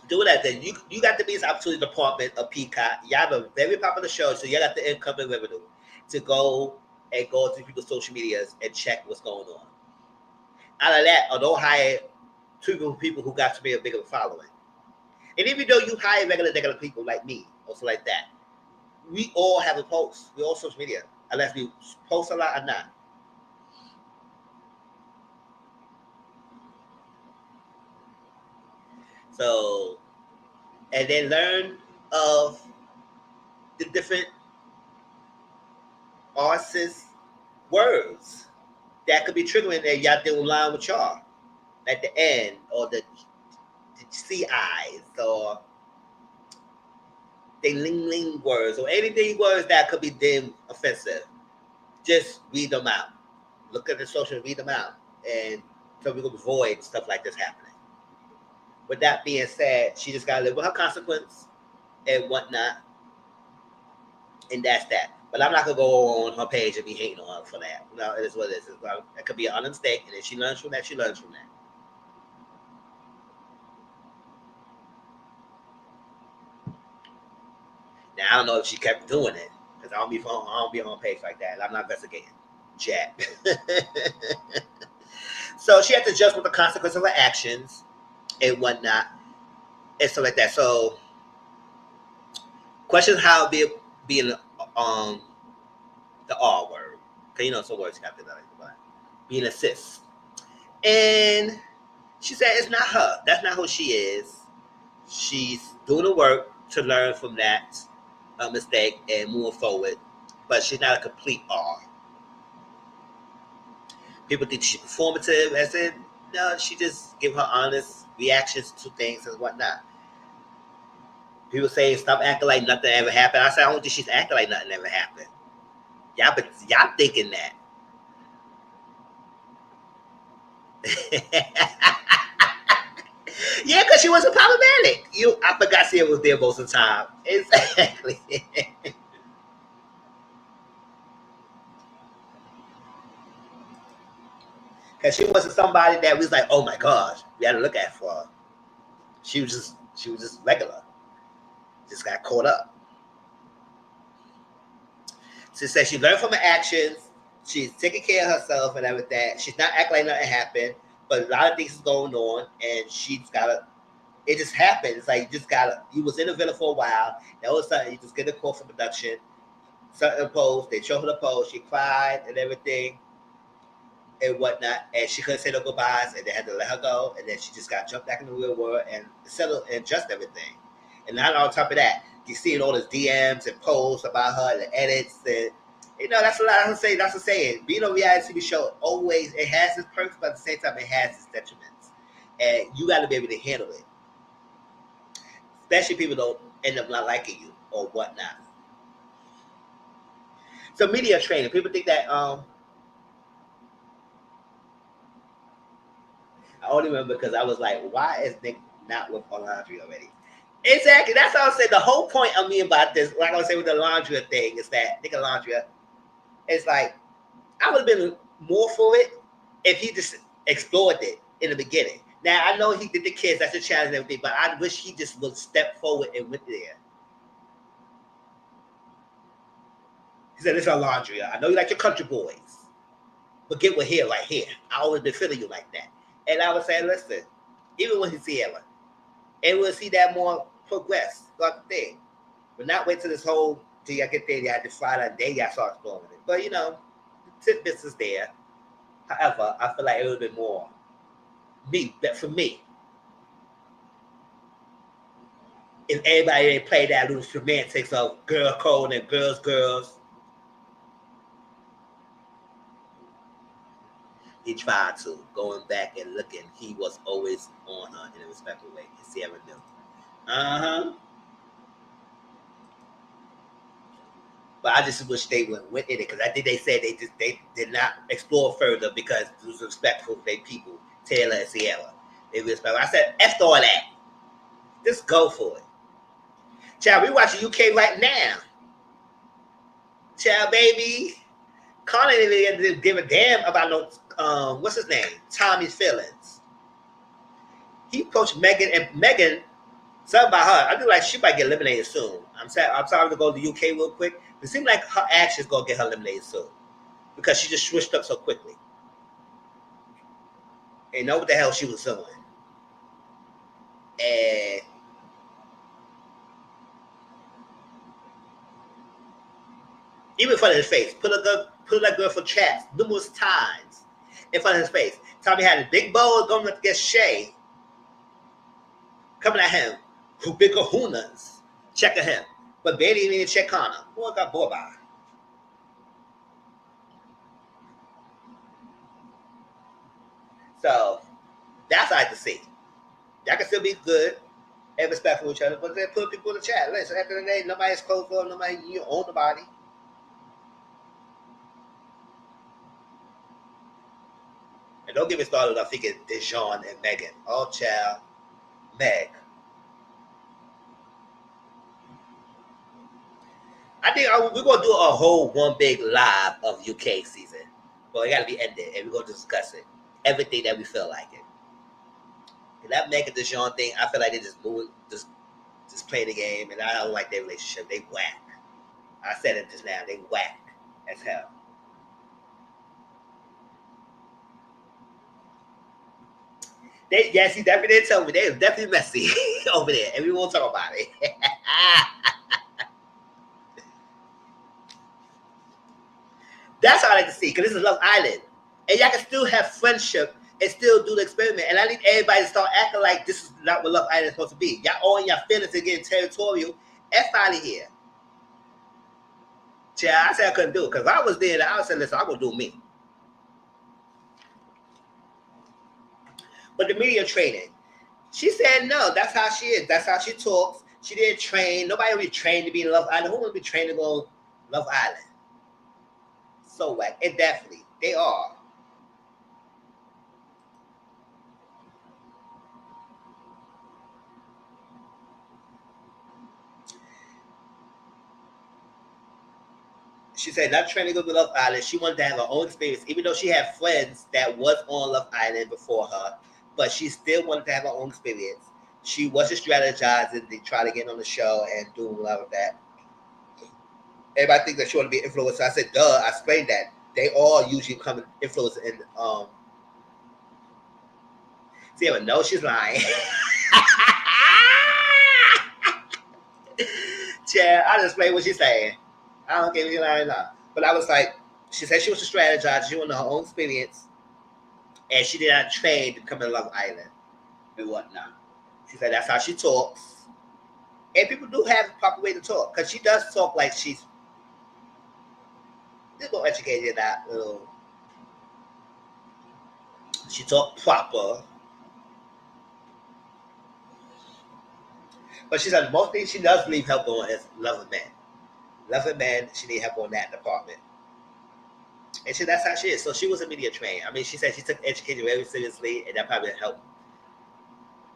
Do that then. You got the business opportunity department of Peacock. You have a very popular show, so you got the income and revenue to go to people's social medias and check what's going on. Out of that, or don't hire two people who got to be a bigger following. And even though you hire regular people like me, also like that, we all have a post. We all social media, unless we post a lot or not. So, and then learn of the different artists' words that could be triggering that y'all do line with y'all at the end, or the CIs, or the ling words, or anything words that could be deemed offensive. Just read them out. Look at the social, read them out, and so we can avoid stuff like this happening. With that being said, she just gotta live with her consequence and whatnot, and that's that. But I'm not gonna go on her page and be hating on her for that. No, it is what it is. It could be an honest mistake, and if she learns from that, she learns from that. Now I don't know if she kept doing it because I don't be on her page like that. I'm not investigating. Jack. So she had to adjust with the consequence of her actions and whatnot, and stuff like that. So, questions how being the R word. Cause you know some words you have to know, but being a cis. And she said it's not her. That's not who she is. She's doing the work to learn from that mistake and move forward. But she's not a complete R. People think she's performative. I said, no, she just give her honest reactions to things and whatnot. People say stop acting like nothing ever happened. I said I don't think she's acting like nothing ever happened. Y'all thinking that. Yeah, because she wasn't problematic. I forgot Cierra was there most of the time. Exactly. Because she wasn't somebody that was like, oh my gosh, we had to look at for her. She was just regular. Just got caught up. She said she learned from her actions. She's taking care of herself and everything. She's not acting like nothing happened, but a lot of things is going on, and she's gotta. It just happened. It's like you just gotta. You was in the villa for a while. All of a sudden, you just get a call from production. Certain post. They show her the post. She cried and everything and whatnot, and she couldn't say no goodbyes, and they had to let her go, and then she just got jumped back in the real world and settled and adjust everything. And now on top of that, you seeing all these DMs and posts about her, and the edits, and That's a lot. That's a saying. Being on a reality TV show always it has its perks, but at the same time it has its detriments, and you got to be able to handle it. Especially people don't end up not liking you or whatnot. So media training, people think that I only remember because I was like, why is Nick not with on laundry already? Exactly. That's what I was saying. The whole point of me about this, like I was saying with the laundry thing, is that Nick laundry. It's like I would have been more for it if he just explored it in the beginning. Now I know he did the kids, that's a challenge and everything, but I wish he just would step forward and went there. He said, "This is our laundry. I know you like your country boys, but get with here, right here. I always been feeling you like that." And I was saying, listen, even when he's Cierra, and we'll see that more progress throughout the thing. But not wait till this whole till y'all get there, y'all have to fly that day, y'all start exploring it. But the tidbits is there. However, I feel like it would have been more that for me, if everybody didn't play that little semantics of girl code and girls, he tried to going back and looking. He was always on her in a respectful way. Sierra knew. Uh huh. But I just wish they went in it because I think they said they did not explore further because it was respectful to their people, Taylor and Sierra. They respect. I said, F all that. Just go for it. Child, we watching UK right now. Child, baby. Connor didn't give a damn about no, what's his name? Tommy's feelings. He approached Megan, and Megan, something about her. I feel like she might get eliminated soon. I'm sorry to go to the UK real quick. It seems like her actions going to get her eliminated soon because she just switched up so quickly. And know what the hell she was doing. And even in front of his face, put that girl for chats numerous times in front of his face. Tommy had a big bowl going up against Shay, coming at him, who big kahunas, checking him. But Betty didn't even check Connor. Boy got bored by. So that's what I like to see. Y'all can still be good and respectful of each other, but then put people in the chat. Listen, at the end of the day, nobody's close for nobody. You own the body. And don't get me started on thinking Dijon and Megan. Oh, child. Meg. I think we're going to do a whole one big live of UK season. But it got to be ended, and we're going to discuss it. Everything that we feel like it. And that Meg and Dijon thing, I feel like they just move, just play the game, and I don't like their relationship. They whack. I said it just now. They whack as hell. Yes, he definitely did tell me. They was definitely messy over there, and we won't talk about it. That's how I like to see, because this is Love Island. And y'all can still have friendship and still do the experiment. And I need everybody to start acting like this is not what Love Island is supposed to be. Y'all all in your feelings and getting territorial. F out of here. Yeah, I said I couldn't do it. Because if I was there, I would say, listen, I'm going to do me. But the media training, she said no. That's how she is. That's how she talks. She didn't train. Nobody will be trained to be in Love Island. Who will be trained to go Love Island? So whack. It definitely. They are. She said not trying to go to Love Island. She wanted to have her own experience, even though she had friends that was on Love Island before her. But she still wanted to have her own experience. She wasn't strategizing to try to get on the show and do a lot of that. Everybody thinks that she want to be an influencer. I said, duh. I explained that they all usually come influence in. See, I know she's lying. Yeah, I just explained what she's saying. I don't care if she's lying or not. But I was like, she said she was a strategizer. She wanted her own experience. And she did not train to come to Love Island and whatnot. She said that's how she talks. And people do have a proper way to talk. Because she does talk like she's... She's more educated than that little. She talked proper, but she said most things she does need help on is loving men. Loving men, she need help on that department. And that's how she is. So she was a media trained. I mean, she said she took education very seriously, and that probably helped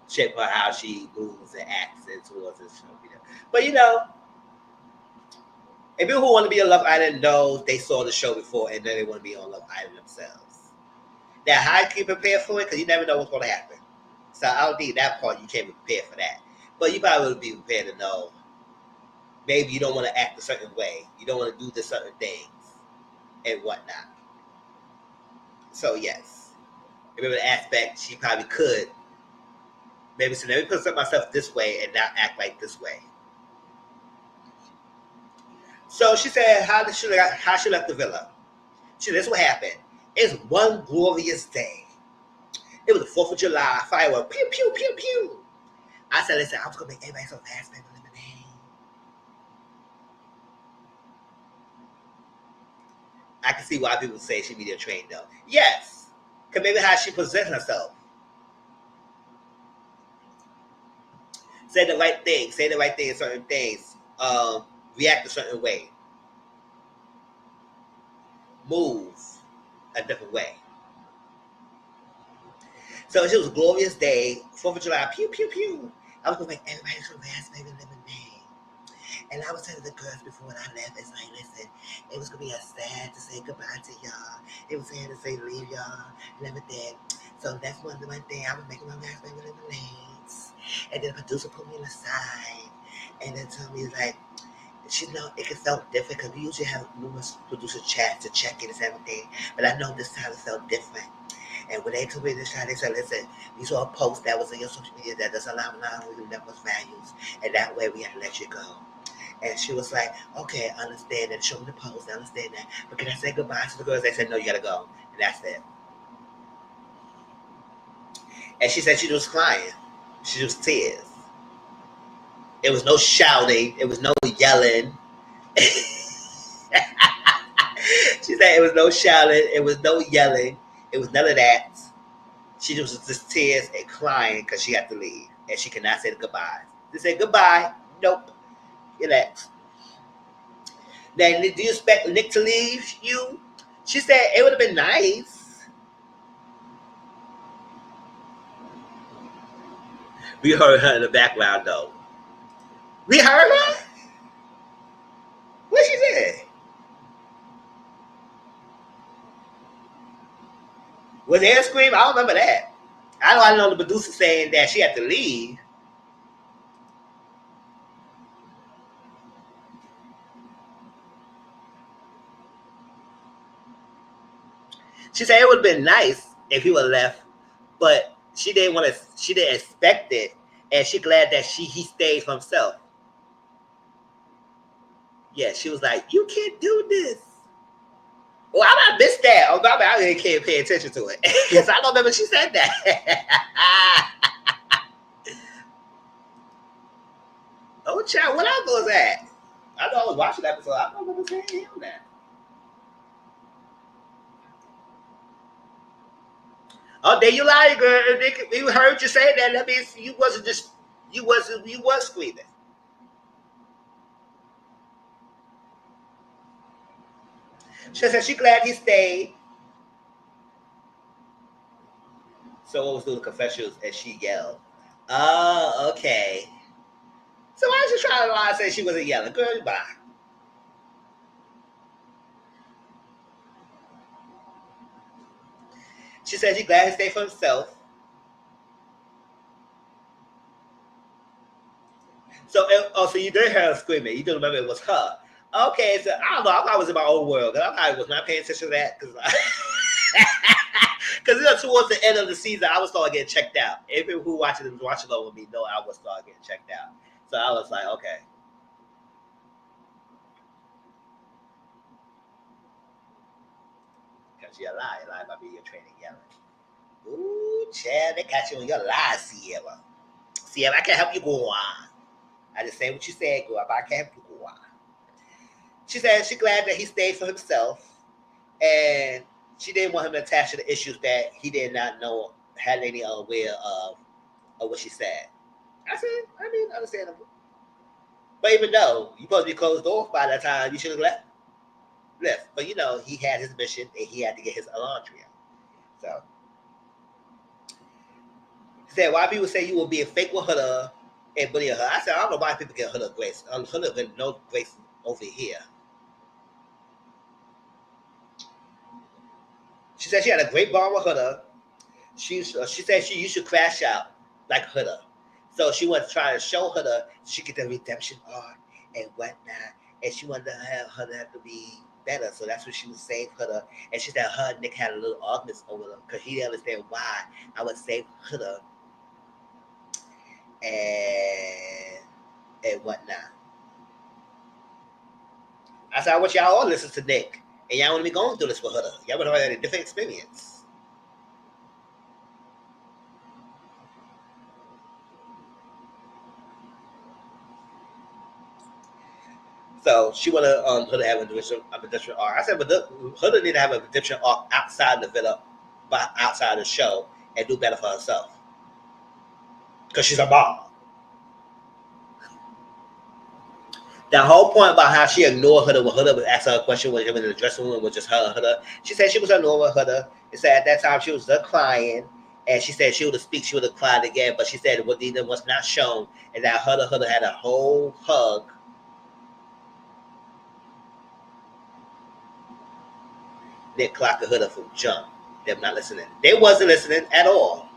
shape her how she moves and acts and towards this show. But if people who want to be on Love Island know they saw the show before and then they want to be on Love Island themselves. Now, how you can prepare for it? Because you never know what's going to happen. So I don't think that part you can't be prepared for that. But you probably would be prepared to know maybe you don't want to act a certain way. You don't want to do the certain things and whatnot. So, yes. Remember the aspect she probably could maybe say, let me put myself this way and not act like this way. So she said how she left the villa. She said, this is what happened. It's one glorious day. It was the 4th of July, firework, pew, pew, pew, pew. I said, listen, I was going to make everybody so fast, baby, lemonade. I can see why people say she media trained, though. Yes, because maybe how she presents herself. Say the right thing in certain things, react a certain way, move a different way. So it was a glorious day, 4th of July, pew, pew, pew. I was going to make everybody so fast, baby, lemonade. And I was telling the girls before I left, it's like, listen, it was going to be sad to say goodbye to y'all. It was sad to say leave y'all and everything. So that's one thing. I was making my raspberry lemonades. And then the producer put me on the side and then told me, like, she know it felt different because we usually have numerous producer chats to check in and everything. But I know this time it felt different. And when they told me this time, they said, listen, we saw a post that was in your social media that doesn't allow your network values. And that way we had to let you go. And she was like, okay, I understand that. Show me the post. I understand that. But can I say goodbye to the girls? They said, no, you got to go. And that's it. And she said she was crying. She was tears. It was no shouting. It was no yelling. She said it was no shouting. It was no yelling. It was none of that. She was just tears and crying because she had to leave. And she could not say goodbye. They said goodbye. Nope. Relax. Now, do you expect Nick to leave you? She said it would have been nice. We heard her in the background, though. We heard her? What she said? Was there a scream? I don't remember that. I know the producer saying that she had to leave. She said it would have been nice if he would have left, but she didn't want to. She didn't expect it, and she glad that he stayed for himself. Yeah, she was like, "You can't do this." Well, I missed that. Oh, I really can't pay attention to it because I don't remember she said that. Oh, child, what else was that? I know I was watching that episode. I don't remember saying that. Oh, there you lie, girl. We heard you say that. That means you wasn't just you was screaming. She said she glad he stayed. So what was doing the confessions and she yelled. Oh, okay. So why is she trying to lie and say she wasn't yelling? Girl, bye. She said she glad he stayed for himself. So, so you did hear her screaming. You didn't remember it was her. Okay, so I don't know. I thought I was in my own world. I probably was not paying attention to that because towards the end of the season, I was starting getting checked out. If people who watching along with me know I was starting getting checked out. So I was like, okay. Because you're lying. Lying about being your training yelling. Ooh, Chad, they got you on your lies, Cierra. Cierra, I can help you go on. I just say what you said, go up. I can't help you go on. She said she's glad that he stayed for himself. and she didn't want him to attach to the issues that he did not know had any aware of what she said. I said, I mean, understandable. But even though you supposed to be closed off by that time, you should have left. But you know, he had his mission and he had to get his laundry out. So he said, why people say you will be a fake with her and bullying her? I said, I don't know why people get her grace. Her get no grace over here. She said she had a great bond with her. She said she used to crash out like her. So she was trying to show her she get the redemption arc and whatnot. And she wanted to have her to have to be better. So that's what she was saying her. And she said her and Nick had a little argument over them because he didn't understand why I would save her and whatnot. I said, I want y'all all listen to Nick. And y'all want to be going through this with her. Y'all want to have a different experience. So she wanted her to have a redemption arc. I said, but her need to have a redemption arc outside the villa, but outside the show, and do better for herself. Because she's a mom. The whole point about how she ignored her when her was asking her a question when in the dressing room was just her. She said she was ignoring her. It said at that time she was crying, and she said she would have speak, she would have cried again. But she said what either was not shown, and that her had a whole hug. Nick clocked her from jump. Them not listening. They wasn't listening at all.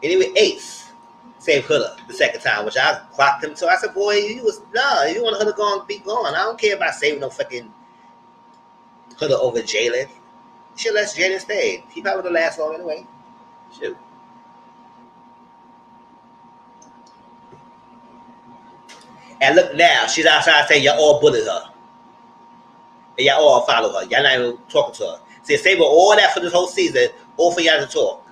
Anyway, Ace saved Huda the second time, which I clocked him. So I said, boy, you want Huda to go and be gone. I don't care about saving no fucking Huda over Jalen. You should let Jalen stay. He probably would last long anyway. Shoot. And look now, she's outside saying y'all all bullied her. And y'all all follow her. Y'all not even talking to her. See, save all that for this whole season, all for y'all to talk.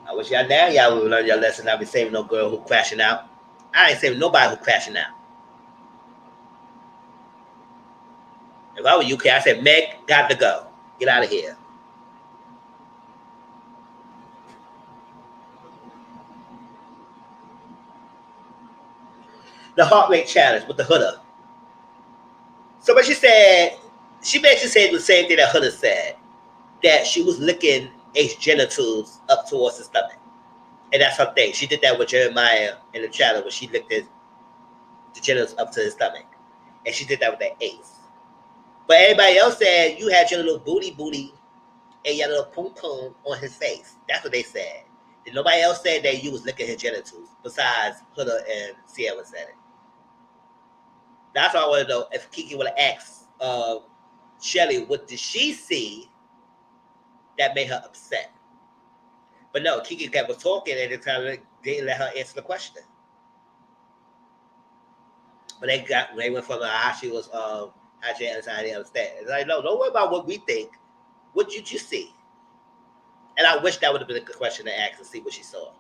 I wish y'all now y'all would learn your lesson. Not be saving no girl who crashing out. I ain't saving nobody who crashing out. If I were UK, I said, Meg, got to go. Get out of here. The heart rate challenge with the Huda. So what she basically said the same thing that Huda said. That she was licking Ace genitals up towards his stomach. And that's her thing. She did that with Jeremiah in the challenge where she licked the genitals up to his stomach. And she did that with that Ace. But everybody else said you had your little booty and your little poom poom on his face. That's what they said. And nobody else said that you was licking his genitals besides Huda and Cierra said it. That's all I want to know. If Kiki would have asked Shelly, what did she see that made her upset? But no, Kiki kept talking and they didn't let her answer the question. But they went from how she was how she understand. It's like, no, don't worry about what we think. What did you see? And I wish that would have been a good question to ask and see what she saw.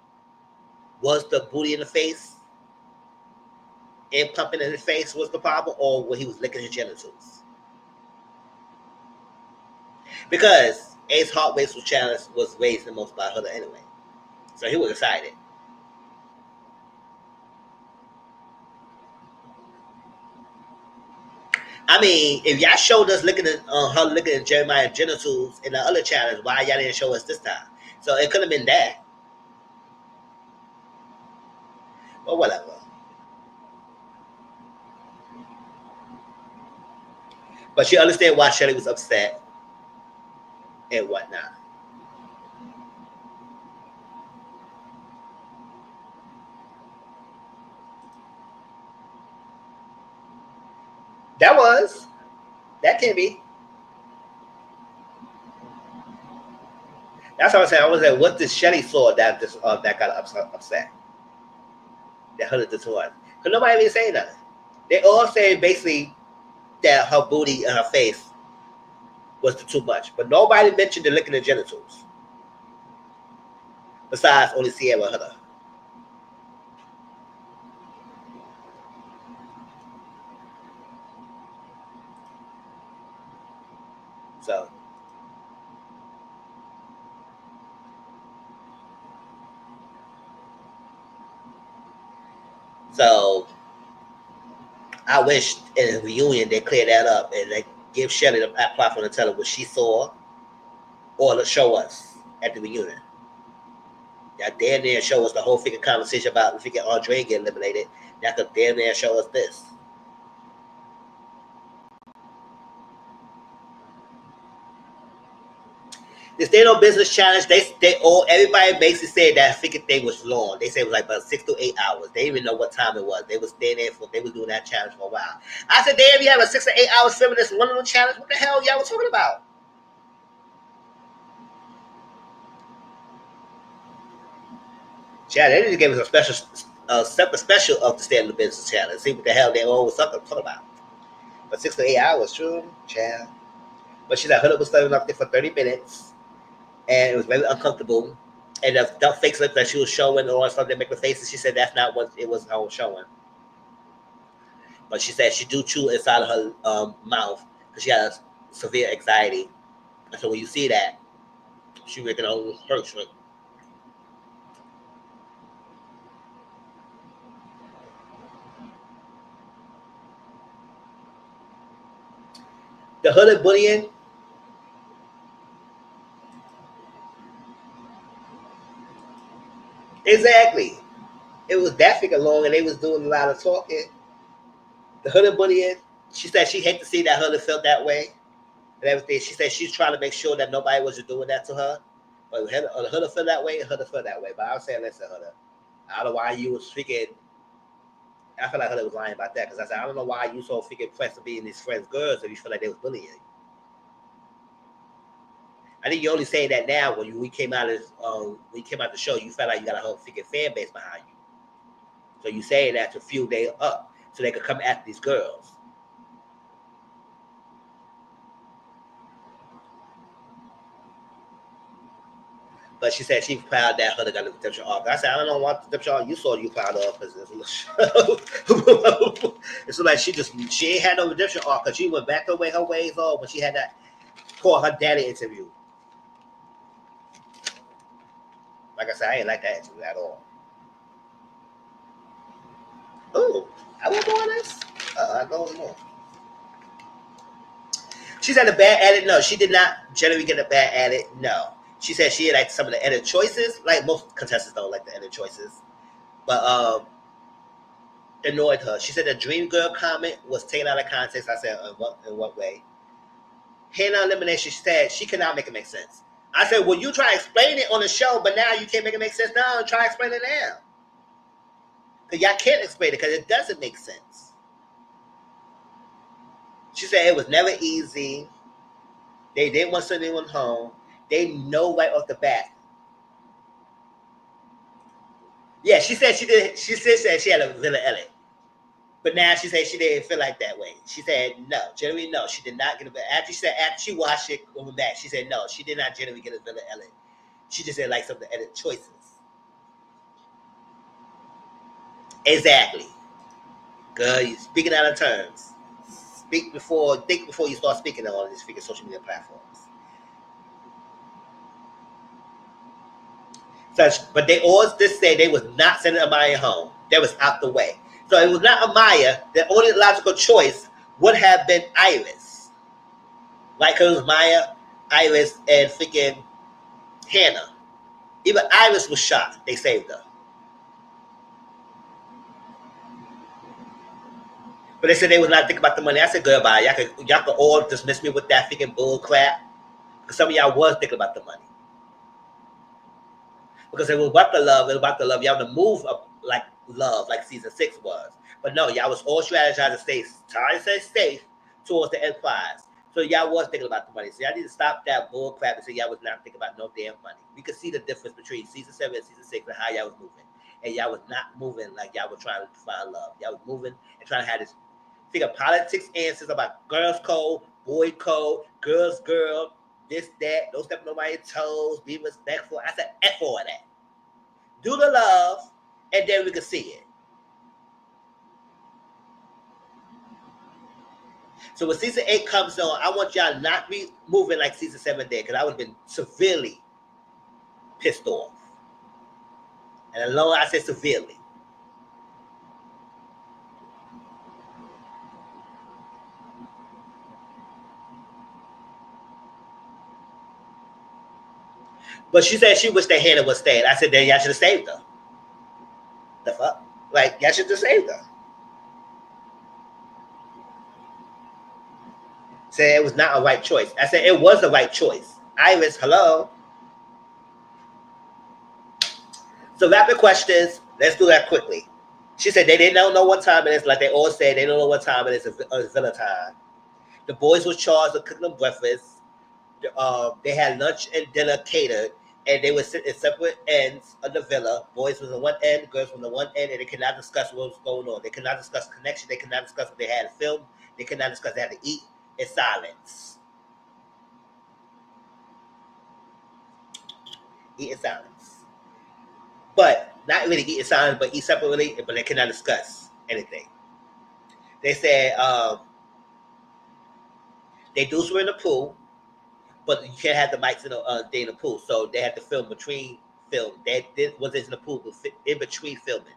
Was the booty in the face and pumping in his face was the problem, or when he was licking his genitals? Because Ace heart rate challenge was raised the most by Huda anyway. So he was excited. I mean, if y'all showed us looking at her looking at Jeremiah genitals in the other challenge, why y'all didn't show us this time? So it could have been that. But whatever. But she understand why Shelly was upset and whatnot. That can be. That's what I'm saying. I was like, what did Shelly saw that that got upset? That hurt this one. Because nobody even saying nothing. They all say basically that her booty and her face was too much. But nobody mentioned the licking the genitals. Besides only Cierra and her. So I wish in a reunion they clear that up and they give Shelly the platform to tell her what she saw or to show us at the reunion. Now, damn near show us the whole freaking conversation about if we get Andre get eliminated. That could damn near show us this. The Stay No Business Challenge, they all everybody basically said that freaking thing was long. They said it was like about 6 to 8 hours. They didn't even know what time it was. They was staying there for they was doing that challenge for a while. I said, damn, you have a 6 to 8 hours filming this one little challenge. What the hell y'all was talking about? Yeah, they just gave us a special, separate special of the Stay No Business Challenge. See what the hell they all was talking about. But 6 to 8 hours, true, Chad. But she's like, Hood was standing up there for 30 minutes, and it was very uncomfortable. And the fake lips that she was showing or something make her faces, she said that's not what it was her showing. But she said she do chew inside of her mouth because she has severe anxiety. And so when you see that, she making her hurts. Right? The hooded bullying. Exactly. It was that figure long and they was doing a lot of talking. The hooded bullying. She said she hate to see that Hooded felt that way and everything. She said she's trying to make sure that nobody was doing that to her. But Hooded felt that way and Hooded felt that way. But I was saying, listen, Hooded, I don't know why you was freaking. I feel like Hooded was lying about that because I said, I don't know why you so freaking pressed to be in these friends' girls if you feel like they was bullying you. I think you only saying that now when we came out of the show, you felt like you got a whole freaking fan base behind you. So you saying that to fuel they up so they could come after these girls. But she said she's proud that Hunter got a redemption arc. I said, I don't know what redemption arc you saw you proud of because it's like she ain't had no redemption arc because she went back the way her ways are when she had that call her daddy interview. Like I said, I ain't like that interview at all. Oh, I want more of this. I don't know. She's had a bad at it. No, she did not generally get a bad at it. No. She said she had like some of the edit choices. Like most contestants don't like the edit choices. But annoyed her. She said the Dream Girl comment was taken out of context. I said, in what way? Hannah elimination, she said she could not make it make sense. I said, well, you try to explain it on the show, but now you can't make it make sense now. Try to explain it now. Because y'all can't explain it because it doesn't make sense. She said it was never easy. They didn't want to send anyone home. They know right off the bat. Yeah, she said she did. She said she had a Villa Elliot. But now she said she didn't feel like that way. She said no, generally no, she did not get a Villa. After she watched it going back, she said no, she did not generally get a Villa Elliot. She just didn't like some of the edit choices. Exactly. Girl, you speaking out of terms. Think before you start speaking on all these freaking social media platforms. But they always did say they was not sending Amaya home. That was out the way. So it was not Amaya. The only logical choice would have been Iris. Like it was Maya, Iris, and freaking Hannah. Even Iris was shot. They saved her. But they said they was not thinking about the money. I said, goodbye. Y'all could all dismiss me with that freaking bull crap. Because some of y'all was thinking about the money. Because it was about the love. It was about the love. Y'all to move up like love, like season 6 was. But no, y'all was all strategizing to stay safe towards the end prize. So y'all was thinking about the money. So y'all need to stop that bull crap and say y'all was not thinking about no damn money. We could see the difference between season 7 and season 6 and how y'all was moving. And y'all was not moving like y'all were trying to find love. Y'all was moving and trying to have this figure politics answers about girls code, boy code, girl, this, that, don't step on nobody's toes, be respectful. I said, F all of that. Do the love, and then we can see it. So when season 8 comes on, I want y'all not be moving like season 7 did, because I would have been severely pissed off. And alone I said severely. But she said she wished that Hannah would stay. I said, then y'all should have saved her. The fuck? Like, y'all should have saved her. Said it was not a right choice. I said, it was the right choice. Iris, hello? So rapid questions. Let's do that quickly. She said they didn't know what time it is. Like they all said, they don't know what time it is. It's villa time. The boys was charged with cooking them breakfast. They had lunch and dinner catered, and they would sit at separate ends of the villa. Boys was on one end, girls from the one end, and they could not discuss what was going on. They could not discuss connection. They could not discuss what they had to film. They could not discuss they had to eat in silence. Eat in silence. But not really eat in silence, but eat separately, but they could not discuss anything. They said they do swim in the pool, but you can't have the mics in the pool. So they had to film between film. They wasn't in the pool, but in between filming.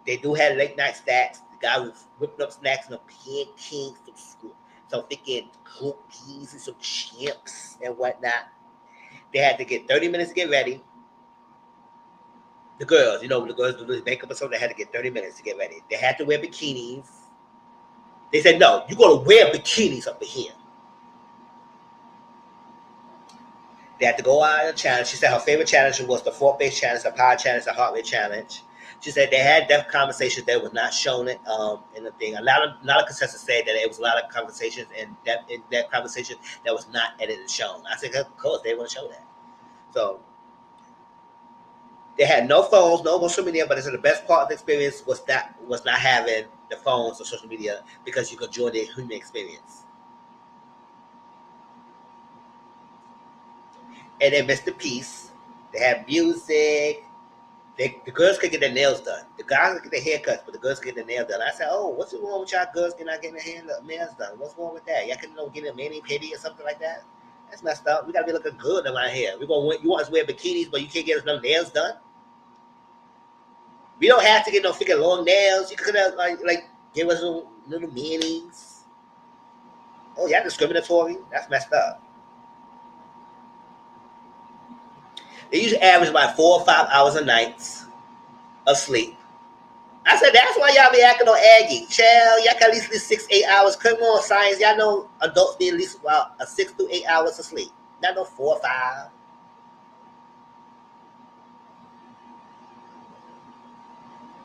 They do have late night snacks. The guy was whipping up snacks and pancakes, some freaking cookies and some chips and whatnot. They had to get 30 minutes to get ready. The girls, the girls do the makeup or something, they had to get 30 minutes to get ready. They had to wear bikinis. They said, no, you're going to wear bikinis up in here. They had to go out on a challenge. She said her favorite challenge was the fork-based challenge, the power challenge, the heart rate challenge. She said they had depth conversations that was not shown in the thing. A lot of contestants said that it was a lot of conversations in that conversation that was not edited and shown. I said, of course, they want to show that. So they had no phones, no social media, but they said the best part of the experience was not having the phones or social media because you could join the human experience. And they missed the piece. They had music. The girls could get their nails done. The guys could get their haircuts, but the girls could get their nails done. I said, oh, what's wrong with y'all girls not getting their nails done? What's wrong with that? Y'all couldn't get a mani-pedi or something like that? That's messed up. We got to be looking good around here. You want us to wear bikinis, but you can't get us no nails done? We don't have to get no freaking long nails. You could have, like give us little manis. Oh, y'all discriminatory? That's messed up. They usually average about 4 or 5 hours a night of sleep. I said, that's why y'all be acting on Aggie. Child, y'all got at least 6, 8 hours. Come on, science. Y'all know adults need at least about 6 to 8 hours of sleep. Not no 4 or 5.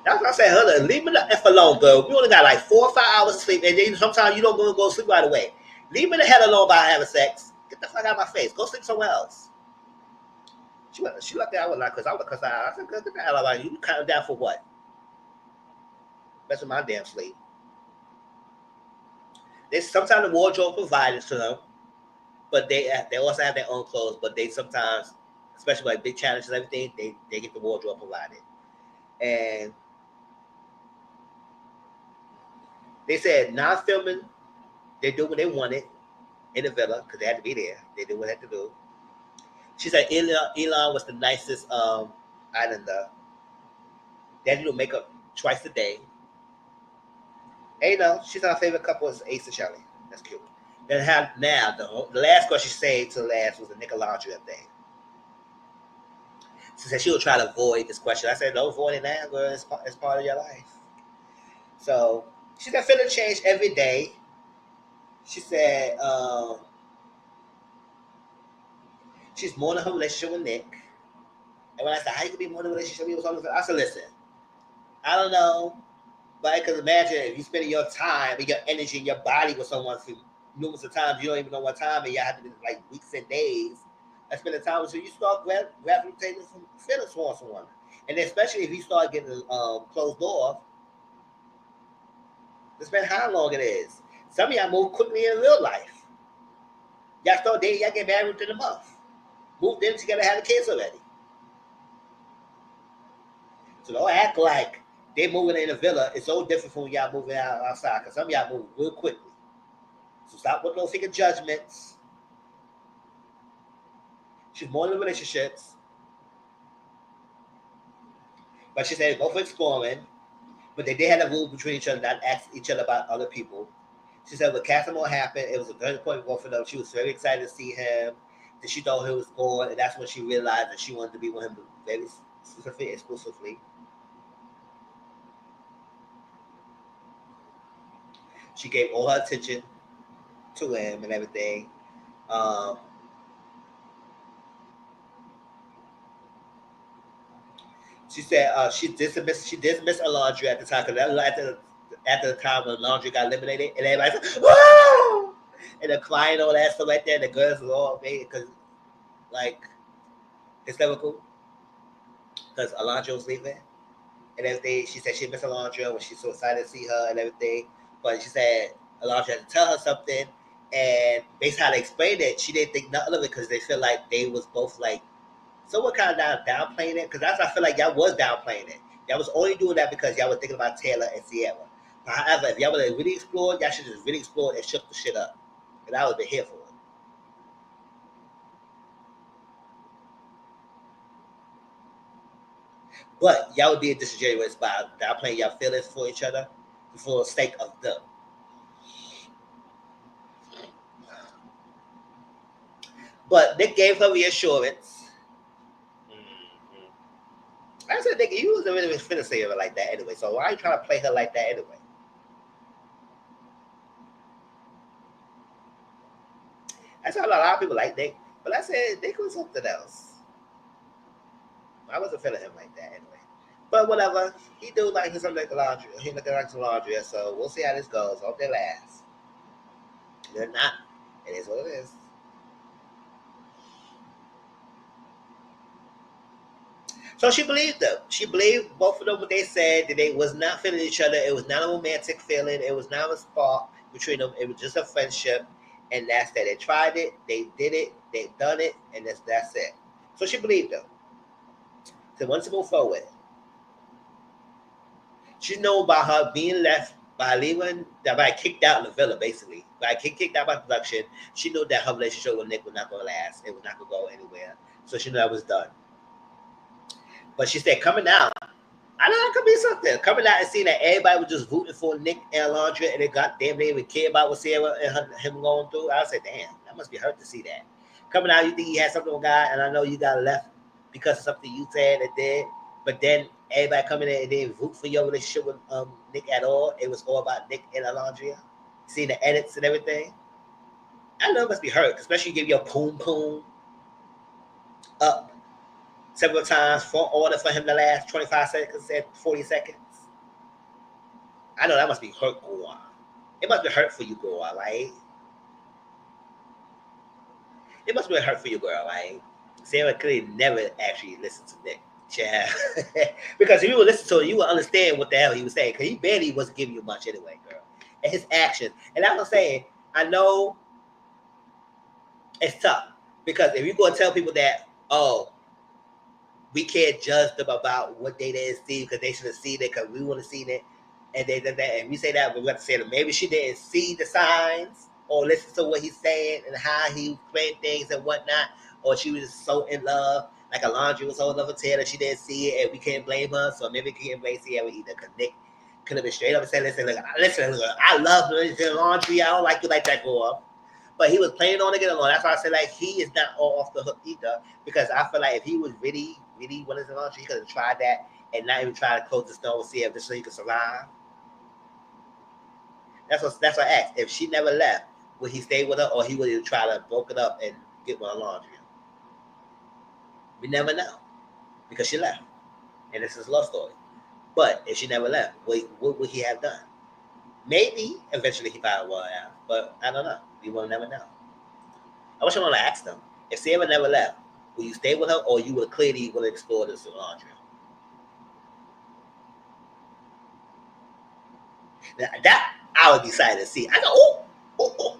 That's what I said, Hunter, leave me the F alone, girl. We only got like 4 or 5 hours of sleep, and then sometimes you don't go to sleep right away. Leave me the hell alone about having sex. Get the fuck out of my face. Go sleep somewhere else. She looked at me, I was like, because I would cuss out. I said, get the hell out of you. You counting down for what? Messing my damn sleep. Sometimes the wardrobe provided to them, but they also have their own clothes, but they sometimes, especially like big challenges and everything, they get the wardrobe provided. And they said non-filming, they do what they wanted in the villa because they had to be there. They did what they had to do. She said Elon was the nicest islander. They had to do makeup twice a day. And she's our favorite couple is Ace and Shelly. That's cute. Then the last question she said to the last was the Nickelodeon thing. She said she would try to avoid this question. I said, don't avoid it now, girl. It's part of your life. So she said, feeling change every day. She said she's mourning her relationship with Nick. And when I said, how you can be mourning a relationship with someone? I said, listen, I don't know. But I can imagine if you're spending your time and your energy and your body with someone for numerous of times, you don't even know what time, and you have to be like weeks and days. I spend the time until you start gravitating some feelings towards someone. And especially if you start getting closed off, depends how long it is. Some of y'all move quickly in real life. Y'all start dating, y'all get married within a month. Moved in together, had the kids already. So don't act like they moving in a villa. It's so different from when y'all moving outside, because some of y'all move real quickly. So stop with those freaking judgments. She's more in the relationships. But she said go for exploring. But they did have a rule between each other, not ask each other about other people. She said when Casamore happened, it was a turning point for them. She was very excited to see him. Then she thought he was gone, and that's when she realized that she wanted to be with him very specifically, exclusively. She gave all her attention to him and everything. Um, she said she dismissed Alondra at the time because after the time when Alondra got eliminated, and everybody's like, "Whoa!" and the crying all that stuff like that. And the girls was all made because like hysterical because Alondra was leaving and everything. She said she missed Alondra when she's so excited to see her and everything. But she said Alondra had to tell her something, and based on how they explained it, she didn't think nothing of it because they feel like they was both like someone kind of downplaying it because that's I feel like y'all was downplaying it. Y'all was only doing that because y'all was thinking about Taylor and Cierra. But however, if y'all would have really explored, y'all should just really explore and shook the shit up. And I would have been here for it. But y'all would be disingenuous by downplaying y'all feelings for each other for the sake of them. But Nick gave her reassurance. Mm-hmm. I said, nigga, you wasn't really finna say her like that anyway. So why are you trying to play her like that anyway? That's how a lot of people like Nick. But I said Nick was something else. I wasn't feeling him like that anyway. But whatever. He do like something like the laundry. He looking like some laundry. So we'll see how this goes. Hope they last. They're not. It is what it is. So she believed them. She believed both of them what they said, that they was not feeling each other. It was not a romantic feeling. It was not a spark between them. It was just a friendship. And that's that. They tried it, they did it, they done it, and that's it. So she believed them. So once to move forward, she know about her being left by leaving, that by kicked out in the villa, basically. By kicked out by production, she knew that her relationship with Nick was not going to last. It was not going to go anywhere. So she knew that was done. But she said, coming out, I know that could be something. Coming out and seeing that everybody was just rooting for Nick and Alondra, and they got damn they even care about what Sarah and him going through. I said, damn, that must be hurt to see that. Coming out, you think he had something with God, and I know you got left because of something you said and did, but then everybody coming in and didn't root for your relationship with Nick at all. It was all about Nick and Alondra. Seeing the edits and everything. I know it must be hurt, especially you give your poom poom up several times for order for him to last 25 seconds and 40 seconds. I know that must be hurt, Goa. It must be hurt for you, girl, right? It must be hurt for you, girl, right? Sarah clearly never actually listened to Nick. Yeah. Because if you would listen to it, you would understand what the hell he was saying. Because he barely wasn't giving you much anyway, girl. And his actions. And that's what I'm saying. I know it's tough. Because if you go and tell people that, oh, we can't judge them about what they didn't see because they should have seen it because we want to see it. And we say that, we have to say that maybe she didn't see the signs or listen to what he's saying and how he playing things and whatnot, or she was so in love, like Alondra was so in love with Taylor, she didn't see it, and we can't blame her. So maybe we can't blame Sierra either because Nick could have been straight up and said, listen, I love Laundry, I don't like you like that, girl. But he was playing on to get along. That's why I said like he is not all off the hook either. Because I feel like if he was really, really wanting to launch, he could have tried that and not even try to close the stone and see if just so he could survive. That's what I asked. If she never left, would he stay with her or he would have tried to broke it up and get with Laundry? We never know. Because she left. And this is a love story. But if she never left, what would he have done? Maybe eventually he probably would have. But I don't know. We will never know. I wish I would have asked them. If Sarah never left, will you stay with her or you would clearly will explore this with Andrea? Now, that I would be excited to see. I go, oh.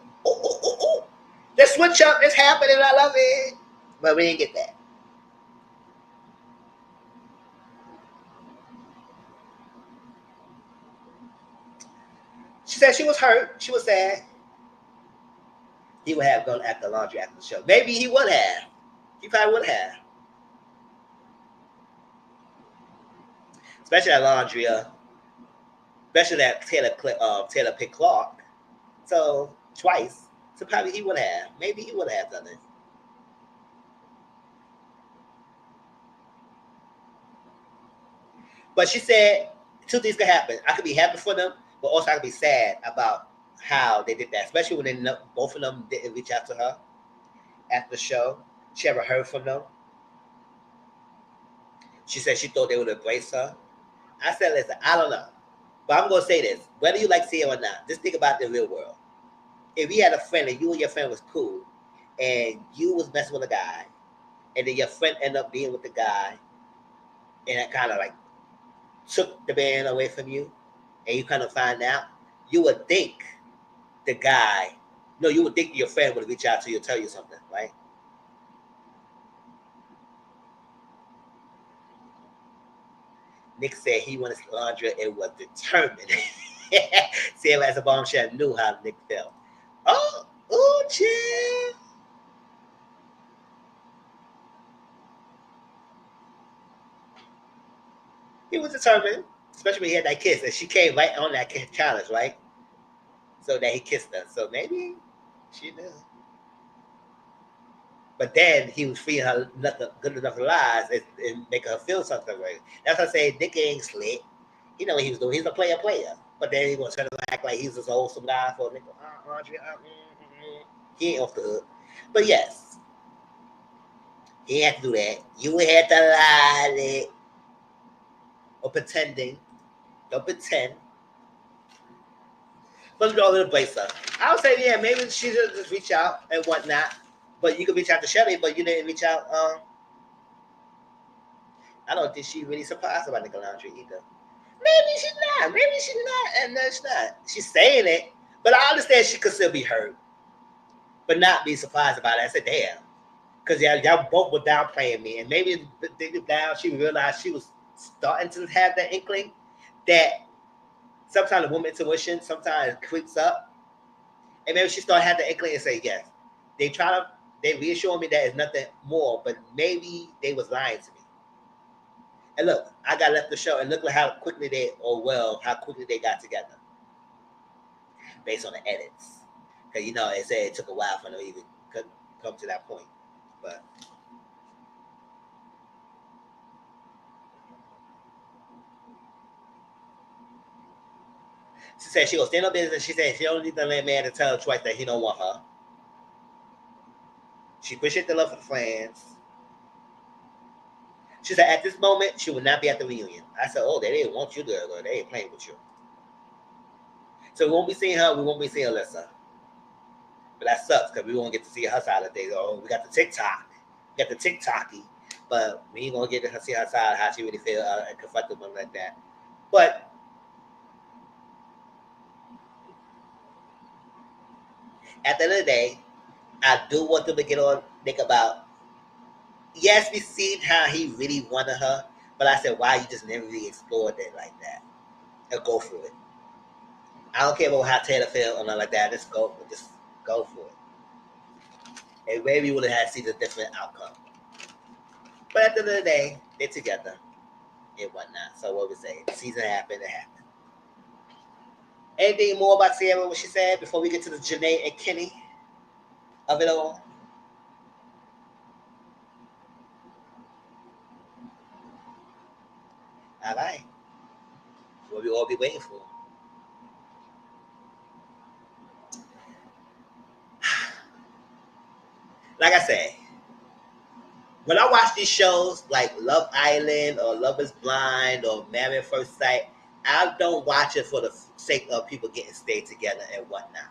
The switch up is happening. I love it. But we didn't get that. She said she was hurt. She was sad. He would have gone after laundry after the show. Maybe he would have. He probably would have. Especially that Laundria. Especially that Taylor picked Clark. So twice. So probably he would have. Maybe he would have done it. But she said two things could happen. I could be happy for them, but also I could be sad about how they did that, especially when both of them didn't reach out to her after the show. She ever heard from them. She said she thought they would embrace her. I said, listen, I don't know. But I'm going to say this. Whether you like Cierra or not, just think about the real world. If you had a friend and you and your friend was cool and you was messing with a guy and then your friend ended up being with the guy and it kind of like took the man away from you and you kind of find out, you would think the guy, no, you would think your friend would reach out to you and tell you something, right? Nick said he wanted Sandra and was determined. Sam as a bombshell knew how Nick felt. Oh, chill. He was determined, especially when he had that kiss, and she came right on that challenge, right? So that he kissed her. So maybe she knew. But then he was feeding her good enough lies and make her feel something right. That's why I say Nick ain't slick. You know what he was doing. He's a player. But then he was trying to act like he's this wholesome guy for Nick. He ain't off the hook. But yes, he had to do that. You had to lie or pretending. Don't pretend. But go to the place up. I would say, yeah, maybe she should just reach out and whatnot. But you could reach out to Shelly, but you didn't reach out. I don't think she's really surprised about Nickel Laundry either. Maybe she's not. Maybe she's not. And that's not. She's saying it. But I understand she could still be hurt. But not be surprised about it. I said, damn. Because y'all both were downplaying me. And maybe deep down she realized she was starting to have that inkling that sometimes the woman intuition sometimes creeps up. And maybe she started having the inkling and say, yes. They reassure me that it's nothing more, but maybe they was lying to me. And look, I got left the show, and look at how quickly how quickly they got together. Based on the edits. Because, it said it took a while for them to even come to that point. But she said she gonna stand up business. She said she don't need the man to tell her twice that he don't want her. She appreciates the love for the fans. She said at this moment she would not be at the reunion. I said, oh, they didn't want you there, though. They ain't playing with you. So we won't be seeing her. We won't be seeing Alyssa. But that sucks because we won't get to see her side of things. Oh, we got the TikTok. We got the TikToky. But we ain't going to get to see her side, how she really feels and confront them like that. But at the end of the day, I do want them to get on Nick about, yes, we seen how he really wanted her. But I said, why you just never really explored it like that? And go for it. I don't care about how Taylor feels or nothing like that. Just go for it. And maybe we would have seen a different outcome. But at the end of the day, they're together and whatnot. So what we say, the season happened, it happened. Anything more about Cierra, what she said, before we get to the Janae and Kenny of it all? All right. What we all be waiting for. Like I said, when I watch these shows like Love Island or Love is Blind or Married at First Sight, I don't watch it for the sake of people getting stayed together and whatnot.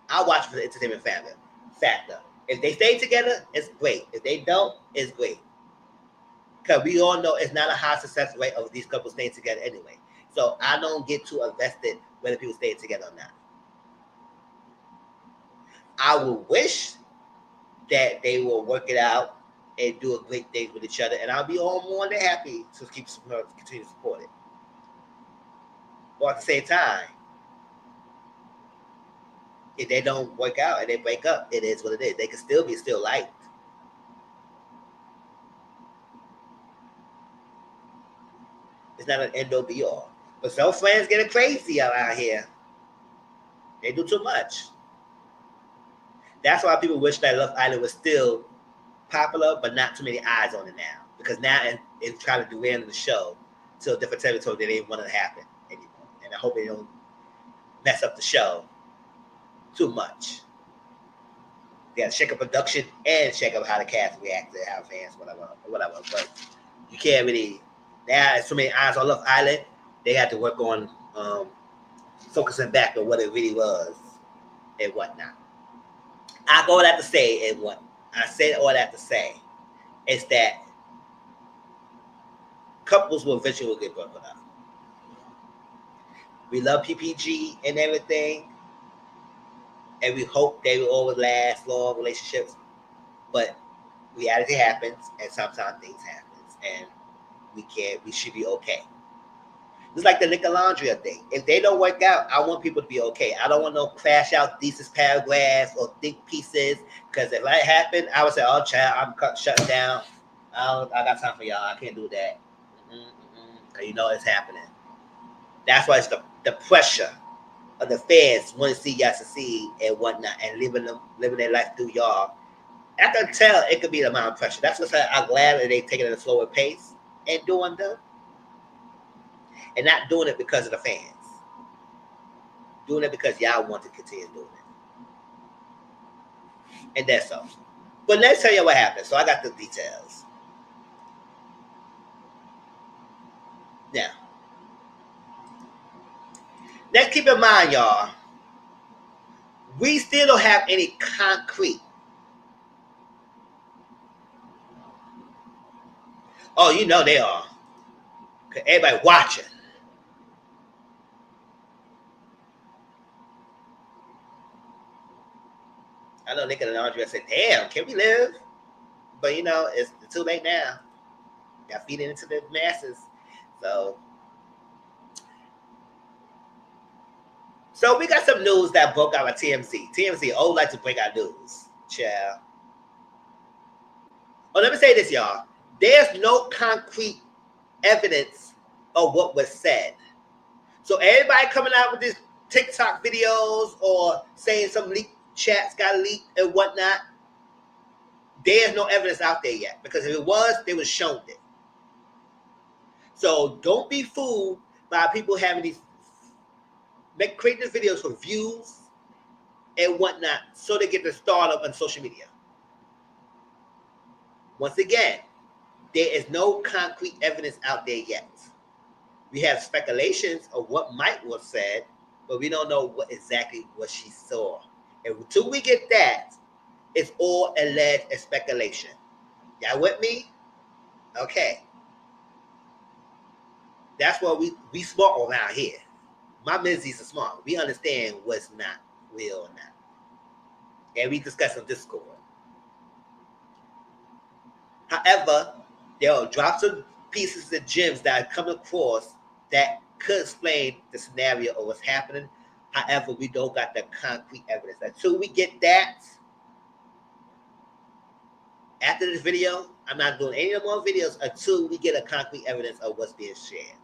I watch it for the entertainment factor. If they stay together, it's great. If they don't, it's great. Because we all know it's not a high success rate of these couples staying together anyway. So I don't get too invested whether people stay together or not. I would wish that they will work it out and do a great thing with each other, and I'll be all more than happy to continue to support it. But at the same time, if they don't work out and they break up, it is what it is. They can still be liked. It's not an end all be all. But some friends get crazy around here. They do too much. That's why people wish that Love Island was still popular, but not too many eyes on it now. Because now it's trying to derail the show to a different territory that they didn't want to happen anymore. And I hope they don't mess up the show too much. They got to shake up production and shake up how the cast react to how fans, whatever. But you can't really. Now, there's so many eyes on Love Island. They got to work on focusing back on what it really was and whatnot. I go all that to say, and what I said all that to say is that couples will eventually get broken up. We love PPG and everything, and we hope they will always last long relationships. But reality happens, and sometimes things happen, and we should be okay. It's like the Nicolandria thing. If they don't work out, I want people to be okay. I don't want no crash out thesis paragraphs or think pieces. Because if that happened, I would say, "Oh, child, I'm shutting down. I got time for y'all. I can't do that." You know it's happening. That's why it's the pressure of the fans want to see y'all succeed and whatnot, and living their life through y'all. I can tell it could be the amount of pressure. That's why I'm glad that they take it at a slower pace and doing them. And not doing it because of the fans. Doing it because y'all want to continue doing it. And that's all. But let's tell you what happened. So I got the details. Now, let's keep in mind, y'all, we still don't have any concrete. Oh, you know they are. Because everybody watching. I know Nick and Andrea said, "Damn, can we live?" But you know, it's too late now. Got feeding into the masses. So we got some news that broke out at TMZ. TMZ always like to break out news. Child. Oh, let me say this, y'all. There's no concrete evidence of what was said. So everybody coming out with these TikTok videos or saying some leaked chats got leaked and whatnot, there's no evidence out there yet. Because if it was, they would have shown it. So don't be fooled by people having these creating these videos for views and whatnot so they get the start up on social media. Once again, there is no concrete evidence out there yet. We have speculations of what might was said, but we don't know exactly what she saw. And until we get that, it's all alleged and speculation. Y'all with me? Okay. That's why we smart around here. My menzies are smart. We understand what's not real or not. And we discuss on Discord. However, there are drops of pieces of gems that are coming across that could explain the scenario of what's happening. However, we don't got the concrete evidence. Until we get that, after this video, I'm not doing any more videos until we get a concrete evidence of what's being shared.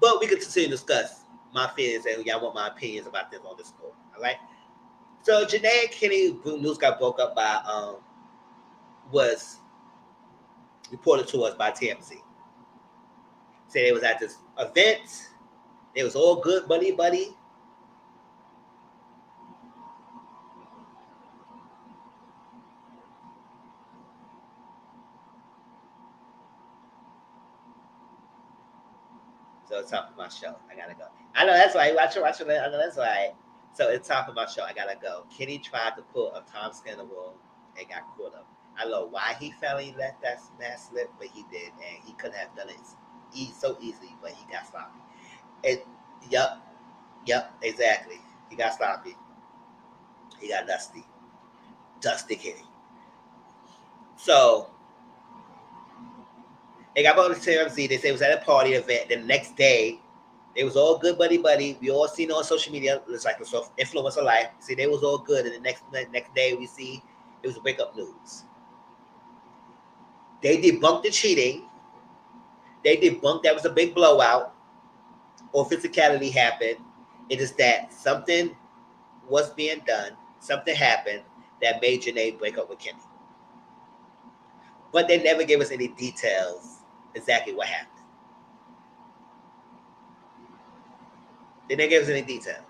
But we can continue to discuss my feelings and y'all want my opinions about this on Discord. All right. So Janae and Kenny news got broke up by was reported to us by TMZ. Said they was at this event. It was all good, buddy. So it's time for my show. I gotta go. I know that's why. Watch it. I know that's why. So it's time for my show. I gotta go. Kenny tried to pull a Tom Scannable and got caught up. I don't know why he felt he let that smash slip, but he did, and he couldn't have done it so easily, but he got sloppy. Yep, exactly. He got sloppy. He got dusty Kenny. So they got on the TMZ. They say it was at a party event. The next day, it was all good, buddy. We all seen on social media. It's like the influence of life. See, they was all good, and the next day we see it was breakup news. They debunked the cheating. They debunked that was a big blowout or physicality happened. It is that something was being done, something happened that made Janae break up with Kenny. but they never gave us any details exactly what happened. They never gave us any details.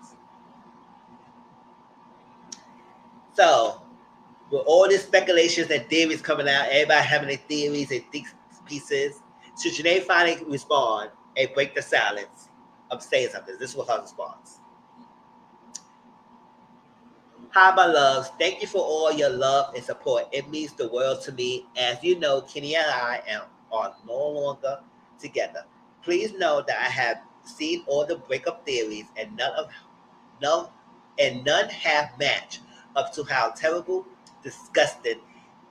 So, with all these speculations and theories coming out, everybody having their theories and pieces, should Janae finally respond and break the silence of saying something? This was her response. Hi, my loves. Thank you for all your love and support. It means the world to me. As you know, Kenny and I are no longer together. Please know that I have seen all the breakup theories, and none none have matched up to how terrible, disgusting,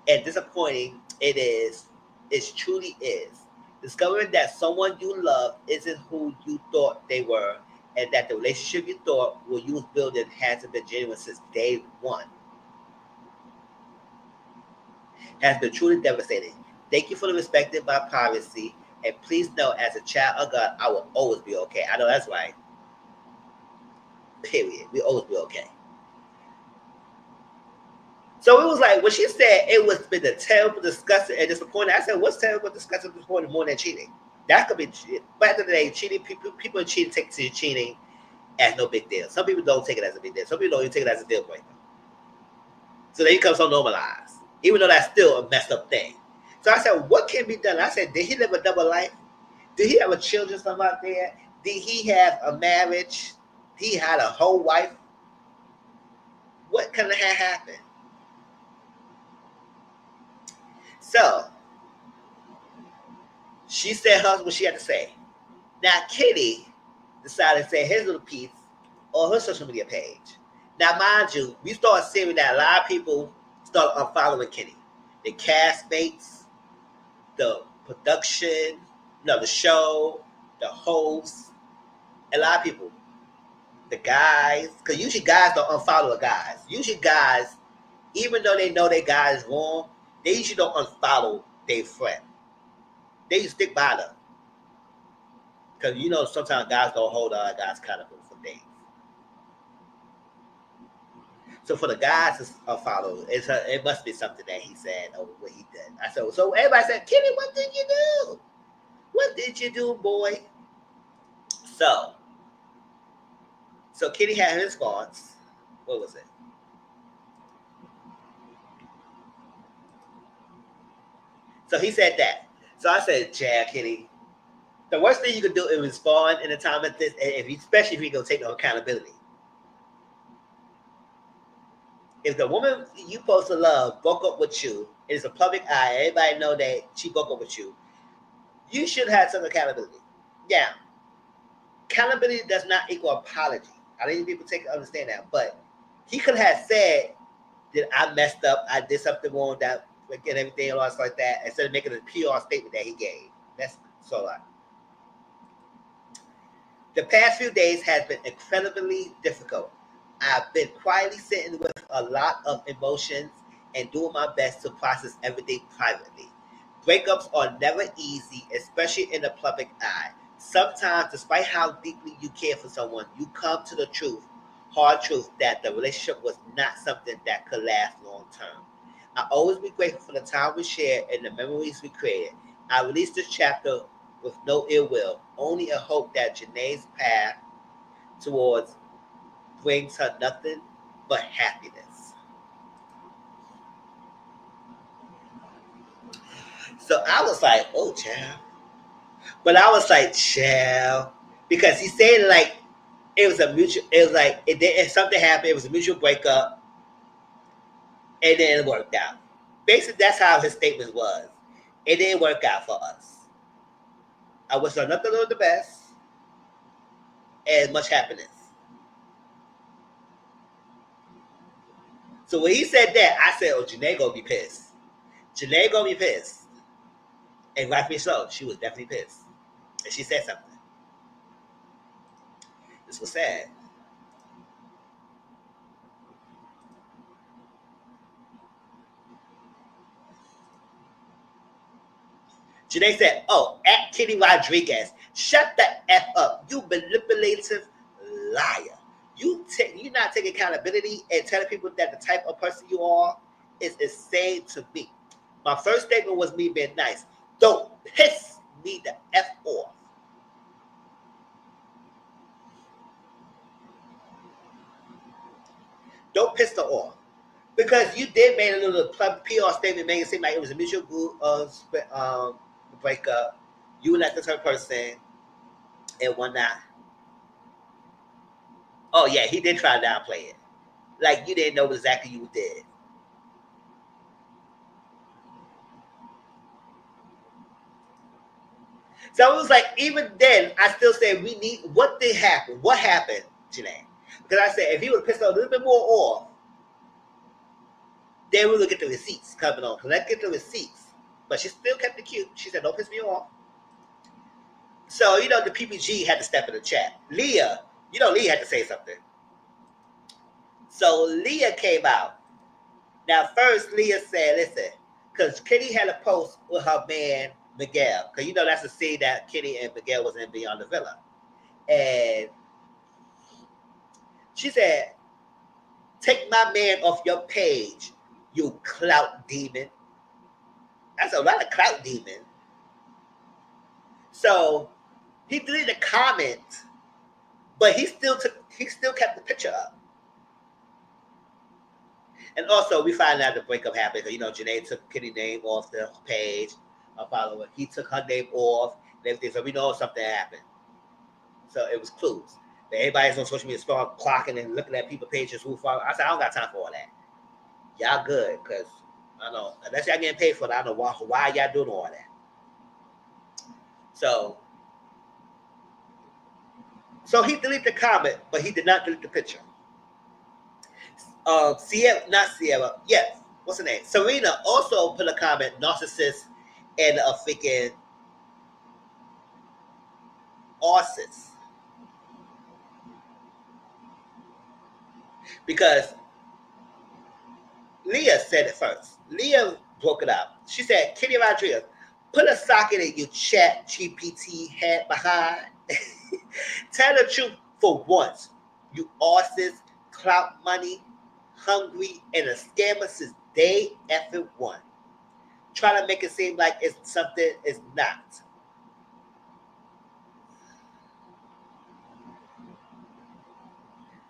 and disappointing it is. It truly is. Discovering that someone you love isn't who you thought they were, and that the relationship you thought you was building hasn't been genuine since day one has been truly devastating. Thank you for the respect of my privacy, and please know, as a child of God, I will always be okay. I know that's right. Period. We always be okay. So it was like when she said it was been a terrible, disgusting, and disappointing. I said, "What's terrible, disgusting, disappointing more than cheating?" That could be. But at the end of the day, cheating people cheating take to cheating as no big deal. Some people don't take it as a big deal. Some people don't even take it as a deal breaker. So they become so normalized, even though that's still a messed up thing. So I said, what can be done? I said, did he live a double life? Did he have a children from out there? Did he have a marriage? He had a whole wife? What could have happened? So she said what she had to say. Now Kitty decided to say his little piece on her social media page. Now, mind you, we started seeing that a lot of people start unfollowing Kitty. The castmates, the production, the show, the host, a lot of people, the guys, because usually guys don't unfollow the guys. Usually guys, even though they know their guy is wrong, they usually don't unfollow their friend. They just stick by them. Because sometimes guys don't hold other guys accountable for things. So for the guys to follow, it must be something that he said or what he did. I said, so everybody said, Kenny, what did you do? What did you do, boy? So Kenny had his response. What was it? So he said that. So I said, yeah, Kenny. The worst thing you could do is respond in a time like this, especially if you're going to take no accountability. If the woman you supposed to love broke up with you, it is a public eye, everybody know that she broke up with you should have some accountability. Yeah. Accountability does not equal apology. I don't think people understand that. But he could have said that I messed up, I did something wrong, that and everything else like that, instead of making a PR statement that he gave. That's so like. The past few days has been incredibly difficult. I've been quietly sitting with a lot of emotions and doing my best to process everything privately. Breakups are never easy, especially in the public eye. Sometimes, despite how deeply you care for someone, you come to the hard truth, that the relationship was not something that could last long term. I always be grateful for the time we shared and the memories we created. I released this chapter with no ill will, only a hope that Janae's path towards brings her nothing but happiness. So I was like, oh, child. But I was like, child. Because he said like it was a mutual, it was like, if something happened, it was a mutual breakup, and then it worked out. Basically, that's how his statement was. It didn't work out for us. I wish her nothing but the best and much happiness. So when he said that, I said, oh, Janae gonna be pissed. Janae gonna be pissed. And rightfully so. She was definitely pissed. And she said something. This was sad. Janae said, oh, at Kitty Rodriguez, shut the F up. You manipulative liar. You not taking accountability and telling people that the type of person you are is insane to me. My first statement was me being nice. Don't piss me the F off. Don't piss her off. Because you did make a little PR statement, making it seem like it was a mutual breakup. You let this hurt person and whatnot. Oh yeah, he did try to downplay it. Like you didn't know exactly you did. So it was like even then, I still say we need. What did happen? What happened, Janae? Because I said if he would have pissed her a little bit more off, then we would get the receipts coming on. Let's get the receipts. But she still kept it cute. She said, "Don't piss me off." So the PPG had to step in the chat. Leah, Leah had to say something. So Leah came out. Now first, Leah said, "Listen," because Kitty had a post with her man Miguel. Because that's the scene that Kitty and Miguel was in Beyond the Villa. And she said, "Take my man off your page, you clout demon." That's a lot of clout demon. So he deleted the comment, but he still kept the picture up. And also, we find out the breakup happened because Janae took Kitty's name off the page. A follower, he took her name off and everything. So we know something happened. So it was clues. But everybody's on social media start clocking and looking at people's pages. Who follow? I said, I don't got time for all that. Y'all good because I know unless y'all getting paid for it, I don't know why y'all doing all that. So he deleted the comment, but he did not delete the picture. Cierra, not Cierra. Yes, what's her name? Serena also put a comment, narcissist and a freaking narcissist. Because Leah said it first. Leah broke it up. She said, Kitty Rodriguez, put a socket in your chat GPT head behind. Tell the truth for once. You artists, clout money, hungry, and a scammer since day effing one. Trying to make it seem like it's something it's not.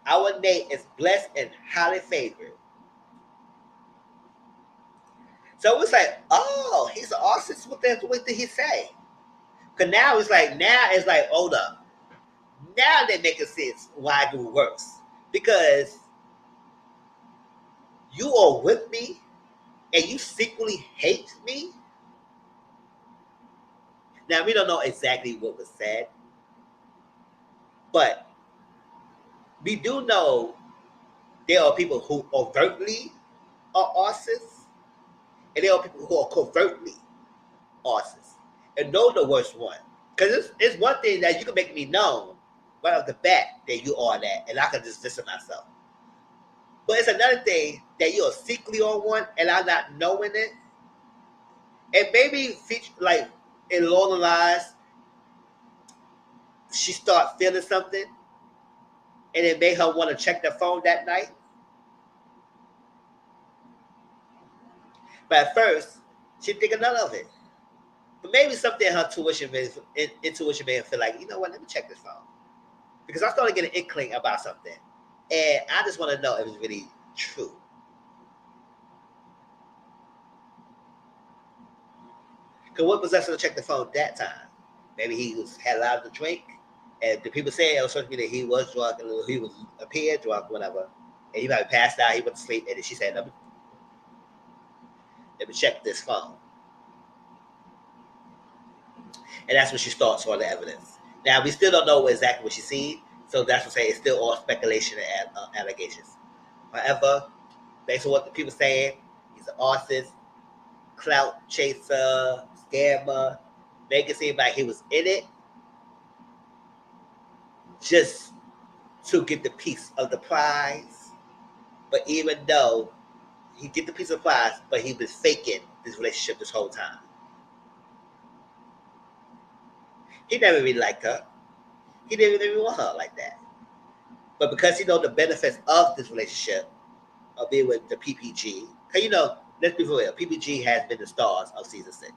Our Nate is blessed and highly favored. So it was like, oh, he's an artist. What did he say? Because now it's like, hold up. Now they make sense why I do worse. Because you are with me and you secretly hate me. Now we don't know exactly what was said. But we do know there are people who overtly are artists. And there are people who are covertly artists. And those are the worst one. Because it's one thing that you can make me known right off the bat that you are that, and I can just listen myself. But it's another thing that you're secretly on one, and I'm not knowing it. And maybe like in along the lines, she start feeling something, and it made her want to check the phone that night. But at first, she think none of it. But maybe something in her intuition made her feel like, you know what, let me check this phone. Because I started getting an inkling about something. And I just want to know if it's really true. Because what possessed her to check the phone that time? Maybe he had a lot to drink. And the people say it was supposed to be that he was drunk, and he was appeared drunk, whatever. And he might have passed out, he went to sleep, and then she said, let me check this phone. And that's when she starts all the evidence. Now, we still don't know exactly what she seen, so that's what I'm saying. It's still all speculation and allegations. However, based on what the people saying, he's an artist, clout chaser, scammer, make it seem like he was in it just to get the piece of the prize. But even though he get the piece of the prize, but he was faking this relationship this whole time. He never really liked her. He didn't even want her like that. But because he know the benefits of this relationship, of being with the PPG, because let's be for real. PPG has been the stars of season 6.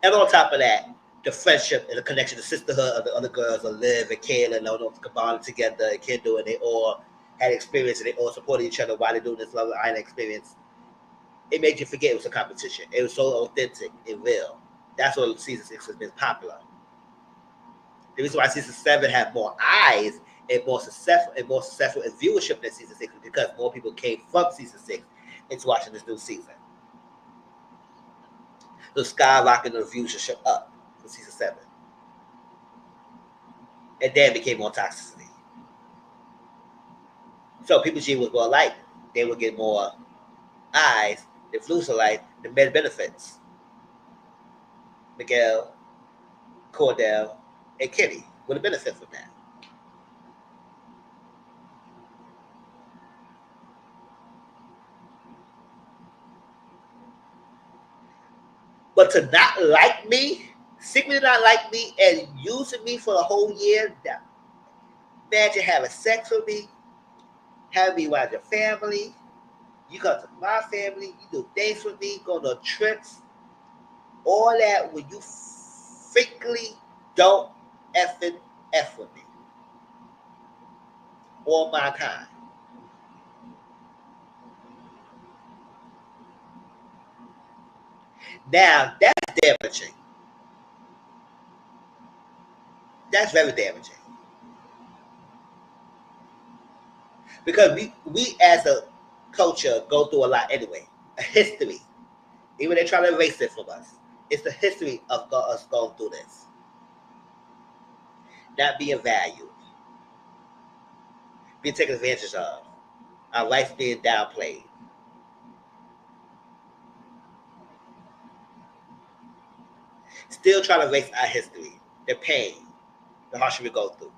And on top of that, the friendship and the connection, the sisterhood of the other girls, of Liv and Kayla, and all those combined together, and Kendall, and they all had experience, and they all supported each other while they doing this Love Island experience. It made you forget it was a competition. It was so authentic and real. That's what season 6 has been popular. The reason why season 7 had more eyes and more successful in viewership than season 6 is because more people came from season 6 into watching this new season. So skyrocketing the viewership up for season 7. And then became more toxicity. So People G was more liked. They would get more eyes. The Flus are like the med benefits. Miguel, Cordell, and Kenny would have benefit from that. But to not like me, secretly not like me, and using me for a whole year, imagine having sex with me, having me with your family. You come to my family, you do things with me, go on trips, all that when you frequently don't effing F with me. All my kind. Now, that's damaging. That's very damaging. Because we as a culture go through a lot anyway. A history. Even they try to erase it from us. It's the history of us going through this. Not being valued. Being taken advantage of. Our rights being downplayed. Still trying to erase our history. The pain. The hardship we go through.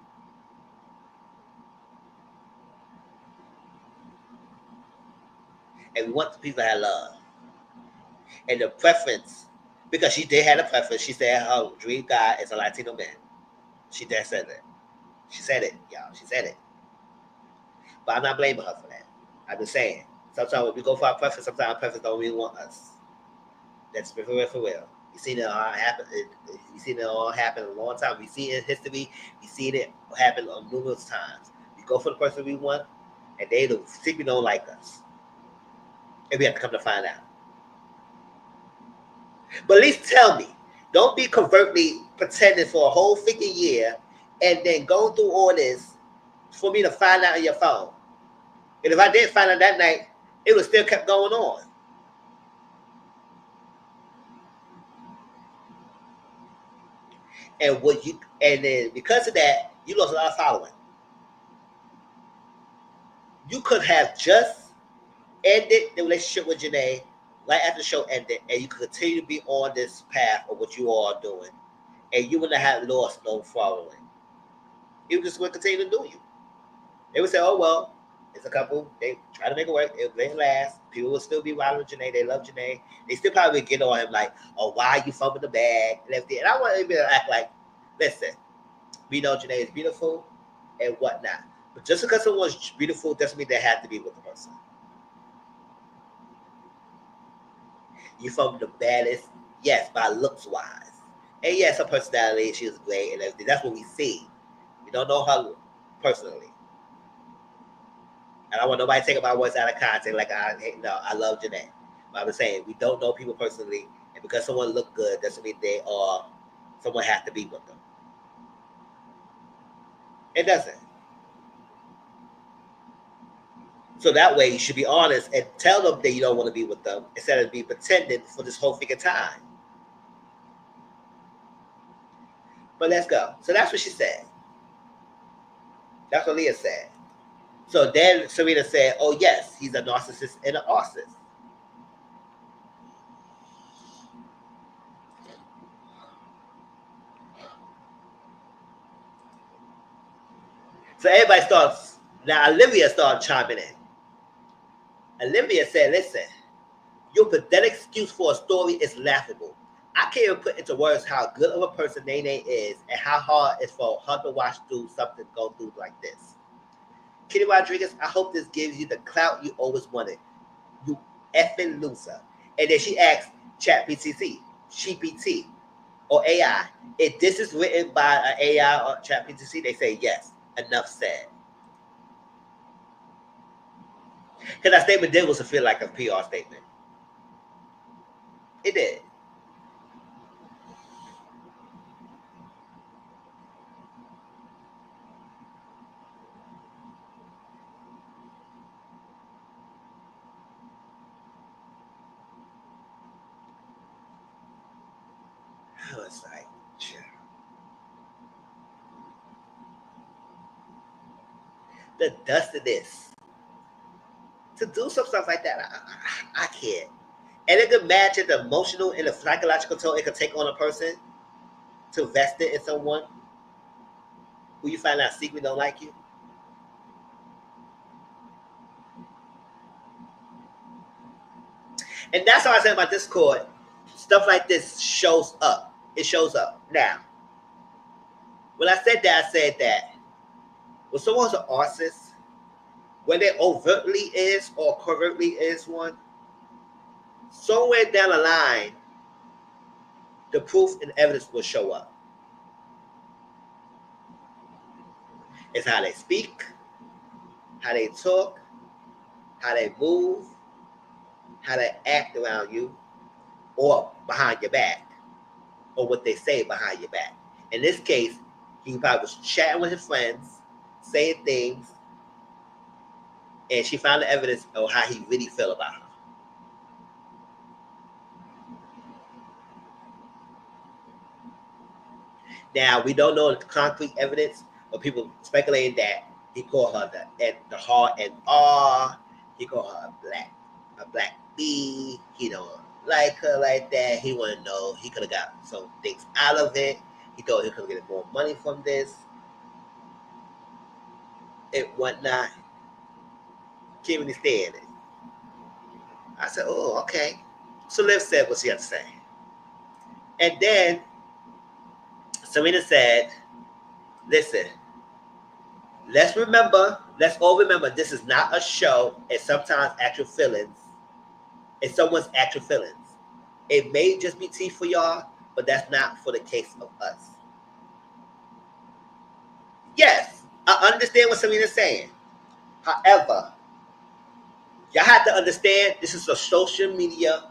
And we want the people to have love. And the preference, because she did have a preference, she said her dream guy is a Latino man. She did said that. She said it, y'all. She said it. But I'm not blaming her for that. I'm just saying. Sometimes when we go for our preference, sometimes our preference don't really want us. That's for real, for real. You see it all happen. You see it all happen a long time. We see it in history. We see it happen numerous times. We go for the person we want, and they secretly don't like us. And we have to come to find out. But at least tell me. Don't be covertly pretending for a whole freaking year and then going through all this for me to find out on your phone. And if I didn't find out that night, it would still kept going on. And then because of that, you lost a lot of following. You could have just ended the relationship with Janae right after the show ended, and you could continue to be on this path of what you all are doing, and you wouldn't have lost no following. You just would continue to do you. They would say, "Oh well, it's a couple. They try to make it work. It didn't last. People will still be riding with Janae. They love Janae. They still probably get on him like, oh, why are you fumbling the bag and everything." And I want to be able to act like, listen, we know Janae is beautiful and whatnot. But just because someone's beautiful doesn't mean they have to be with the person. You from the baddest, yes, by looks wise. And yes, her personality, she was great and everything. That's what we see. We don't know her personally. And I want nobody taking my words out of context like I love Janae. But I'm saying we don't know people personally, and because someone look good doesn't mean someone has to be with them. It doesn't. So that way you should be honest and tell them that you don't want to be with them instead of be pretending for this whole freaking time. But let's go. So that's what she said. That's what Leah said. So then Serena said, oh yes, he's a narcissist and an arsonist. So everybody starts, now Olivia started chiming in. Olivia said, listen, your pathetic excuse for a story is laughable. I can't even put into words how good of a person Nene is and how hard it's for her to watch through something go through like this. Kenny Rodriguez, I hope this gives you the clout you always wanted. effing loser. And then she asked ChatGPT, GPT, or AI, if this is written by an AI or ChatGPT, they say yes. Enough said. Because that statement did was to feel like a PR statement. It did. I was like, the dust of this. To do some stuff like that, I can't. And it could match the emotional and the psychological toll it could take on a person to invest it in someone who you find out secretly don't like you. And that's how I said about Discord. Stuff like this shows up. It shows up. Now, when I said that, I said that when someone's an artist, when they overtly is or covertly is one, somewhere down the line, the proof and evidence will show up. It's how they speak, how they talk, how they move, how they act around you, or behind your back, or what they say behind your back. In this case, he probably was chatting with his friends, saying things, and she found the evidence of how he really felt about her. Now we don't know the concrete evidence, but people speculating that he called her the heart and R. He called her a black bee. He don't like her like that. He want to know he could have got some things out of it. He thought he could get more money from this and whatnot. Can't really stand it. I said, oh, okay. So Liv said what she had to say. And then Serena said, listen, let's all remember this is not a show and sometimes actual feelings. It's someone's actual feelings. It may just be tea for y'all, but that's not for the case of us. Yes, I understand what Serena's saying. However, y'all have to understand this is a social media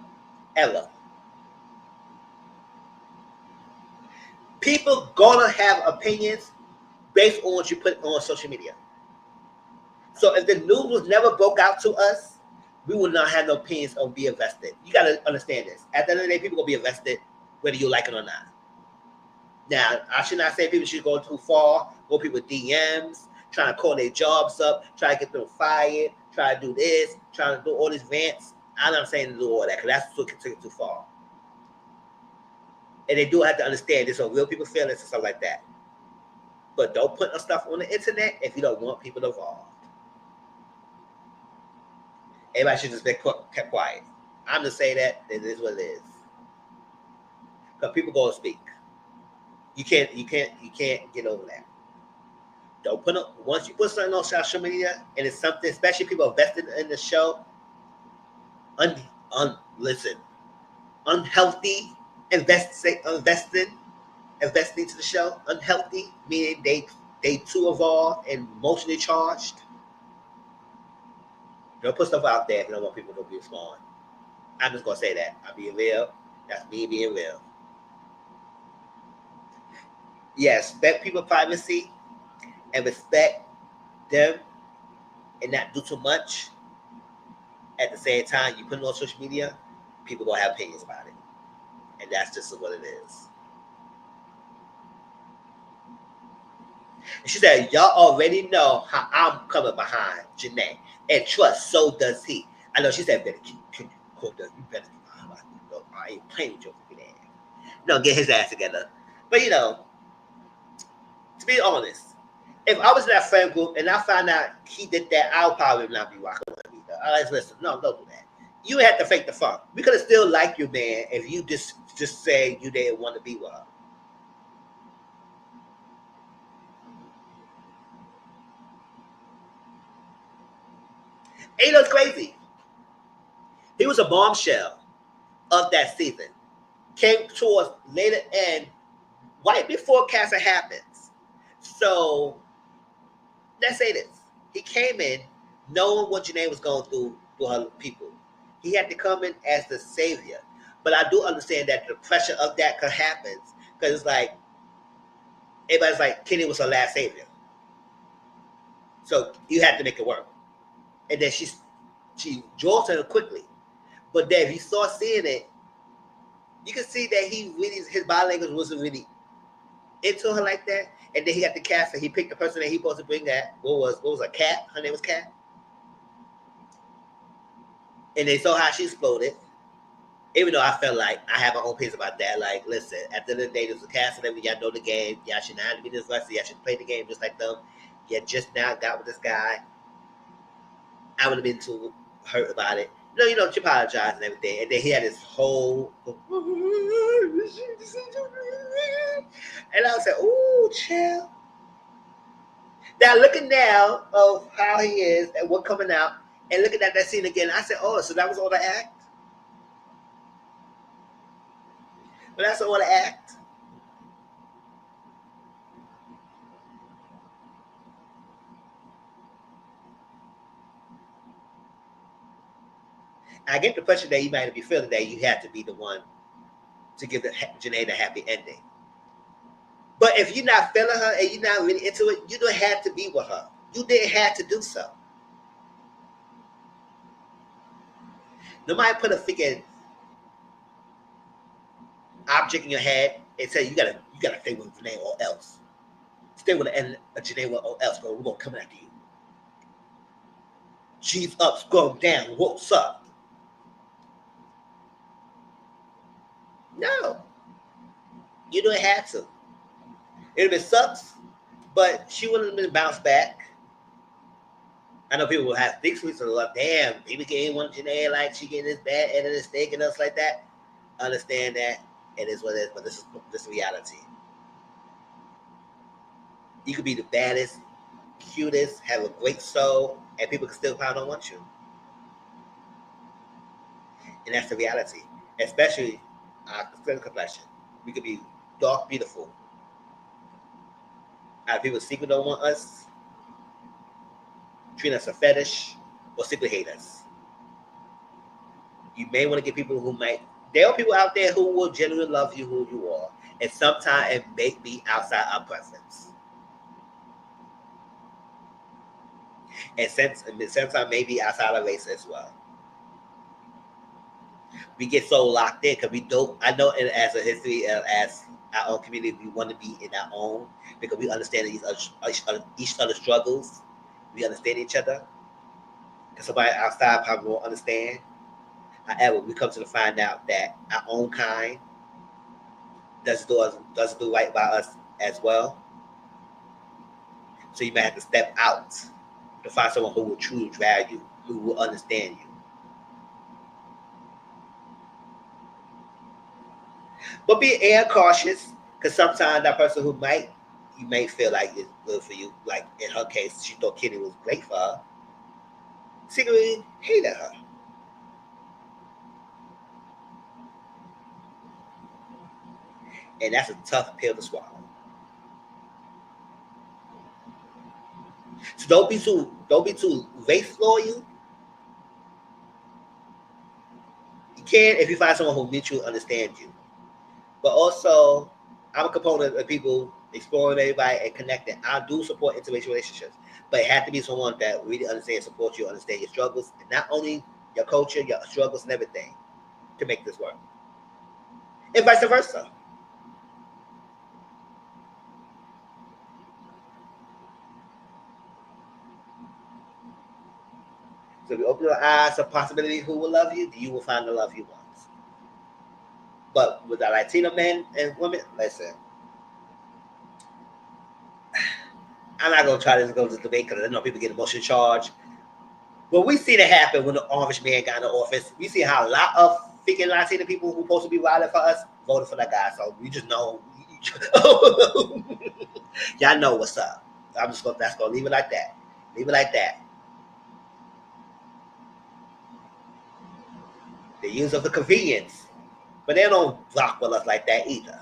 era. People gonna have opinions based on what you put on social media. So if the news was never broke out to us, we would not have no opinions on be invested. You gotta understand this. At the end of the day, people gonna be invested whether you like it or not. Now, I should not say people should go too far, go people DMs, trying to call their jobs up, try to get them fired, try to do this, trying to do all these rants. I'm not saying to do all that because that's taking it too far. And they do have to understand this on real people feelings and stuff like that. But don't put no stuff on the internet if you don't want people involved. Everybody should just be kept quiet. I'm just saying that it is what it is. Because people go and speak. You can't get over that. Don't put up once you put something on social media and it's something, especially people invested in the show. Listen, unhealthy investing to the show. Unhealthy meaning they too involved and emotionally charged. Don't put stuff out there if you don't want people to be respond. I'm just gonna say that. I'm being real. That's me being real. Yes, respect people's privacy and respect them and not do too much. At the same time, you put it on social media, people gonna have opinions about it, and that's just what it is. And she said, "Y'all already know how I'm coming behind Janae, and trust, so does he." I know she said, "Better keep quote you better keep behind me. I ain't playing with your freaking ass. No, get his ass together." But to be honest, if I was in that friend group and I found out he did that, I'll probably not be rocking with him either. I like listen, no, don't do that. You had to fake the funk. We could have still liked you, man, if you just say you didn't want to be with her. And you know it's crazy. He was a bombshell of that season. Came towards later end, right before Casa happens. So let's say this: he came in knowing what Janae was going through her people. He had to come in as the savior. But I do understand that the pressure of that could happen because it's like everybody's like Kenny was her last savior, so you had to make it work. And then she draws her quickly. But then if you start seeing it, you can see that he really his body language wasn't really into her like that. And then he got the cast and he picked the person that he supposed to bring that what was a Cat? Her name was Cat. And they saw how she exploded. Even though I felt like I have my own opinions about that. Like, listen, at the end of the day, there's a cast and everything. Y'all know the game. Y'all should not be this lucky. Y'all should play the game just like them. You just now got with this guy. I would have been too hurt about it. No, she apologized and everything. And then he had this whole and I was like, ooh, chill. Now looking now of how he is and what coming out and looking at that scene again, I said, oh, so that was all the act? But that's all the act. I get the pressure that you might be feeling that you have to be the one to give Janae the happy ending. But if you're not feeling her and you're not really into it, you don't have to be with her. You didn't have to do so. Nobody put a freaking object in your head and say you gotta stay with Janae or else. Stay with the end of Janae or else, bro. We're gonna come after you. She's up, scroll down. What's up? No, you don't have to. It would have sucks, but she wouldn't have been bounced back. I know people will have big sweets of love. Damn, people can't want Janae like she getting this bad end of the steak and us like that. I understand that it is what it is, but this is reality. You could be the baddest, cutest, have a great soul, and people can still probably don't want you. And that's the reality. Especially our skin complexion. We could be dark, beautiful. Our people secretly don't want us, treat us a fetish, or simply hate us. You may want to get people who might. There are people out there who will genuinely love you who you are, and sometimes it may be outside our preference. And sometimes maybe outside our race as well. We get so locked in because we don't. I know, as a history, as our own community, we want to be in our own because we understand each other's struggles. We understand each other. Because somebody outside probably won't understand. However, we come to find out that our own kind doesn't do right by us as well. So you might have to step out to find someone who will truly value you, who will understand you. But be air cautious, because sometimes that person you may feel like it's good for you. Like in her case, she thought Kenny was great for her. Secretly hated her. And that's a tough pill to swallow. So don't be too race loyal. You can if you find someone who mutually understands you. But also, I'm a component of people exploring everybody and connecting. I do support interracial relationships, but it has to be someone that really understands, support you, understand your struggles, and not only your culture, your struggles, and everything to make this work, and vice versa. So if you open your eyes to possibility who will love you, you will find the love you want. But with the Latino men and women, listen, I'm not gonna try to go to debate because I know people get emotionally charged. But we see that happen when the orange man got in the office. We see how a lot of freaking Latino people who supposed to be riding for us voted for that guy. So we just know, y'all know what's up. That's gonna leave it like that. Leave it like that. They use it for convenience, but they don't rock with us like that either.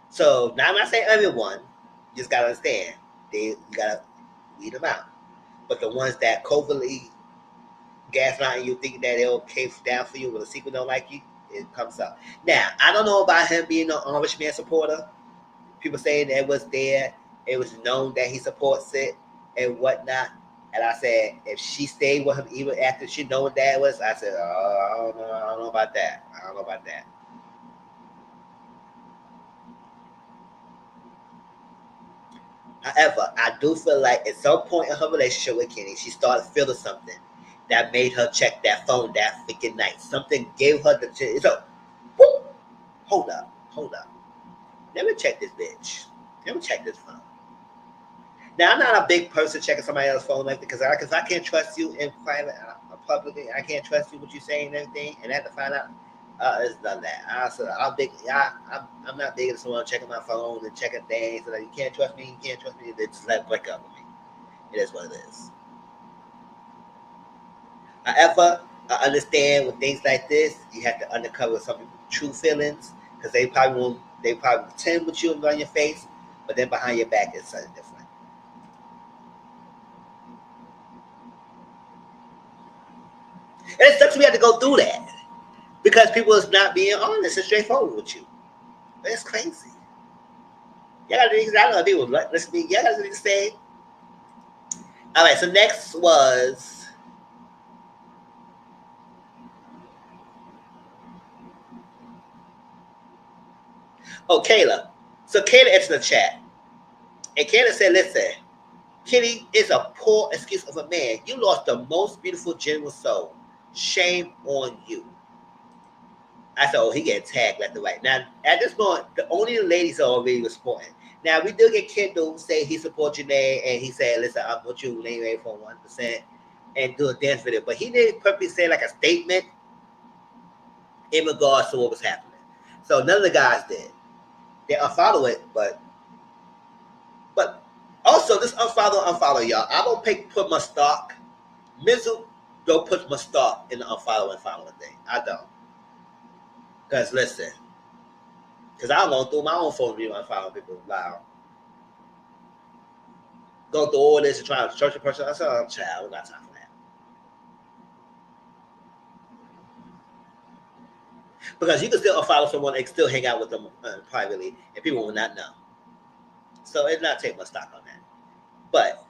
So now I'm not saying everyone. You just gotta understand. You gotta weed them out. But the ones that covertly gaslighting you, thinking that they'll cave down for you when the secret don't like you, it comes up. Now I don't know about him being an Irishman supporter. People saying that it was there, it was known that he supports it and whatnot. And I said, if she stayed with him even after she knew what that was, I said, oh, I don't know about that. I don't know about that. However, I do feel like at some point in her relationship with Kenny, she started feeling something that made her check that phone that freaking night. Something gave her the so, whoop, hold up. Let me check this bitch. Let me check this phone. Now I'm not a big person checking somebody else's phone like because I can't trust you in private, publicly. I can't trust you what you say and everything, and I have to find out. It's none of that. I'm not big into someone checking my phone and checking things. So that you can't trust me. You can't trust me. They just let break up with me. It is what it is. However, I understand with things like this, you have to undercover some people's true feelings because they probably won't. They probably pretend with you and on your face, but then behind your back is something different. And it sucks we have to go through that because people is not being honest and straightforward with you. That's crazy. Y'all got to do I don't know if people listen to me. Y'all got to say. All right, so next was Kayla. So Kayla entered the chat, and Kayla said, "Listen, Kitty is a poor excuse of a man. You lost the most beautiful, genuine soul. Shame on you." I said, "Oh, he getting tagged left and right." Now, at this point, the only ladies are already responding. Now, we do get Kendall say he supports Janae, and he said, "Listen, I'm with you, Janae, for 1%," and do a dance video. But he didn't purposely say like a statement in regards to what was happening. So none of the guys did. They unfollow it, but also this unfollow y'all. I don't put my stock. Mizzle don't put my stock in the unfollow and following thing. I don't. Because listen, because I'm going through my own phone review unfollowing people loud. Go through all this and try to search a person. I said, oh, child, we got time for that. Because you can still unfollow someone and still hang out with them privately, and people will not know. So it's not take much stock on that. But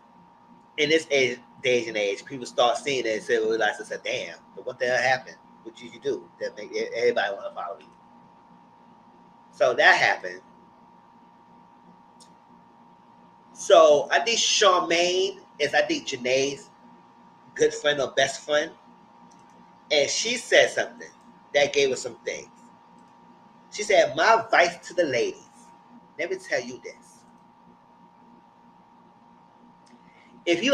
in this age and age, people start seeing it and say, realize and say, damn, what the hell happened? What did you do that make everybody want to follow you? So that happened. So I think Charmaine is, I think, Janae's good friend or best friend. And she said something that gave us some things. She said, my advice to the ladies, let me tell you this. If you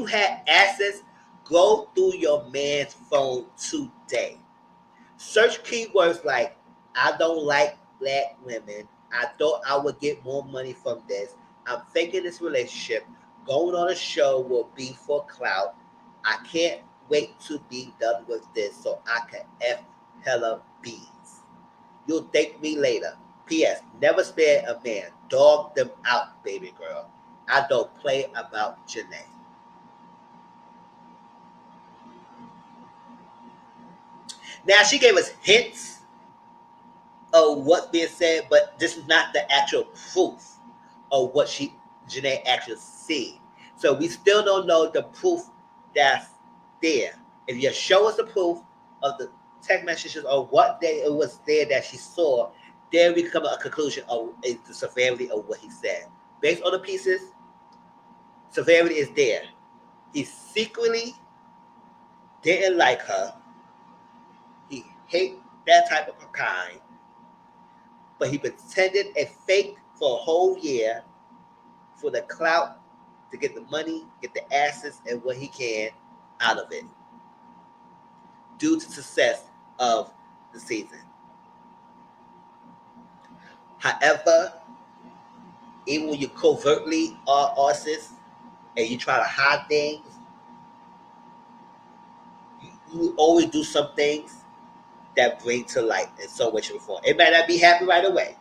had access, go through your man's phone today. Search keywords like I don't like black women. I thought I would get more money from this. I'm faking this relationship. Going on a show will be for clout. I can't wait to be done with this so I can F hella bees. You'll thank me later. P.S. Never spare a man. Dog them out, baby girl. I don't play about Janae. Now she gave us hints of what's being said, but this is not the actual proof of what Janae actually said. So we still don't know the proof that's there. If you show us the proof of the text messages or what it was there that she saw, then we come to a conclusion of the severity of what he said. Based on the pieces, severity is there. He secretly didn't like her. He hate that type of kind. But he pretended and faked for a whole year for the clout to get the money, get the assets, and what he can out of it due to success of the season. However, even when you covertly are artists and you try to hide things, you always do some things that bring to light in some way, shape, or form. It might not be happy right away.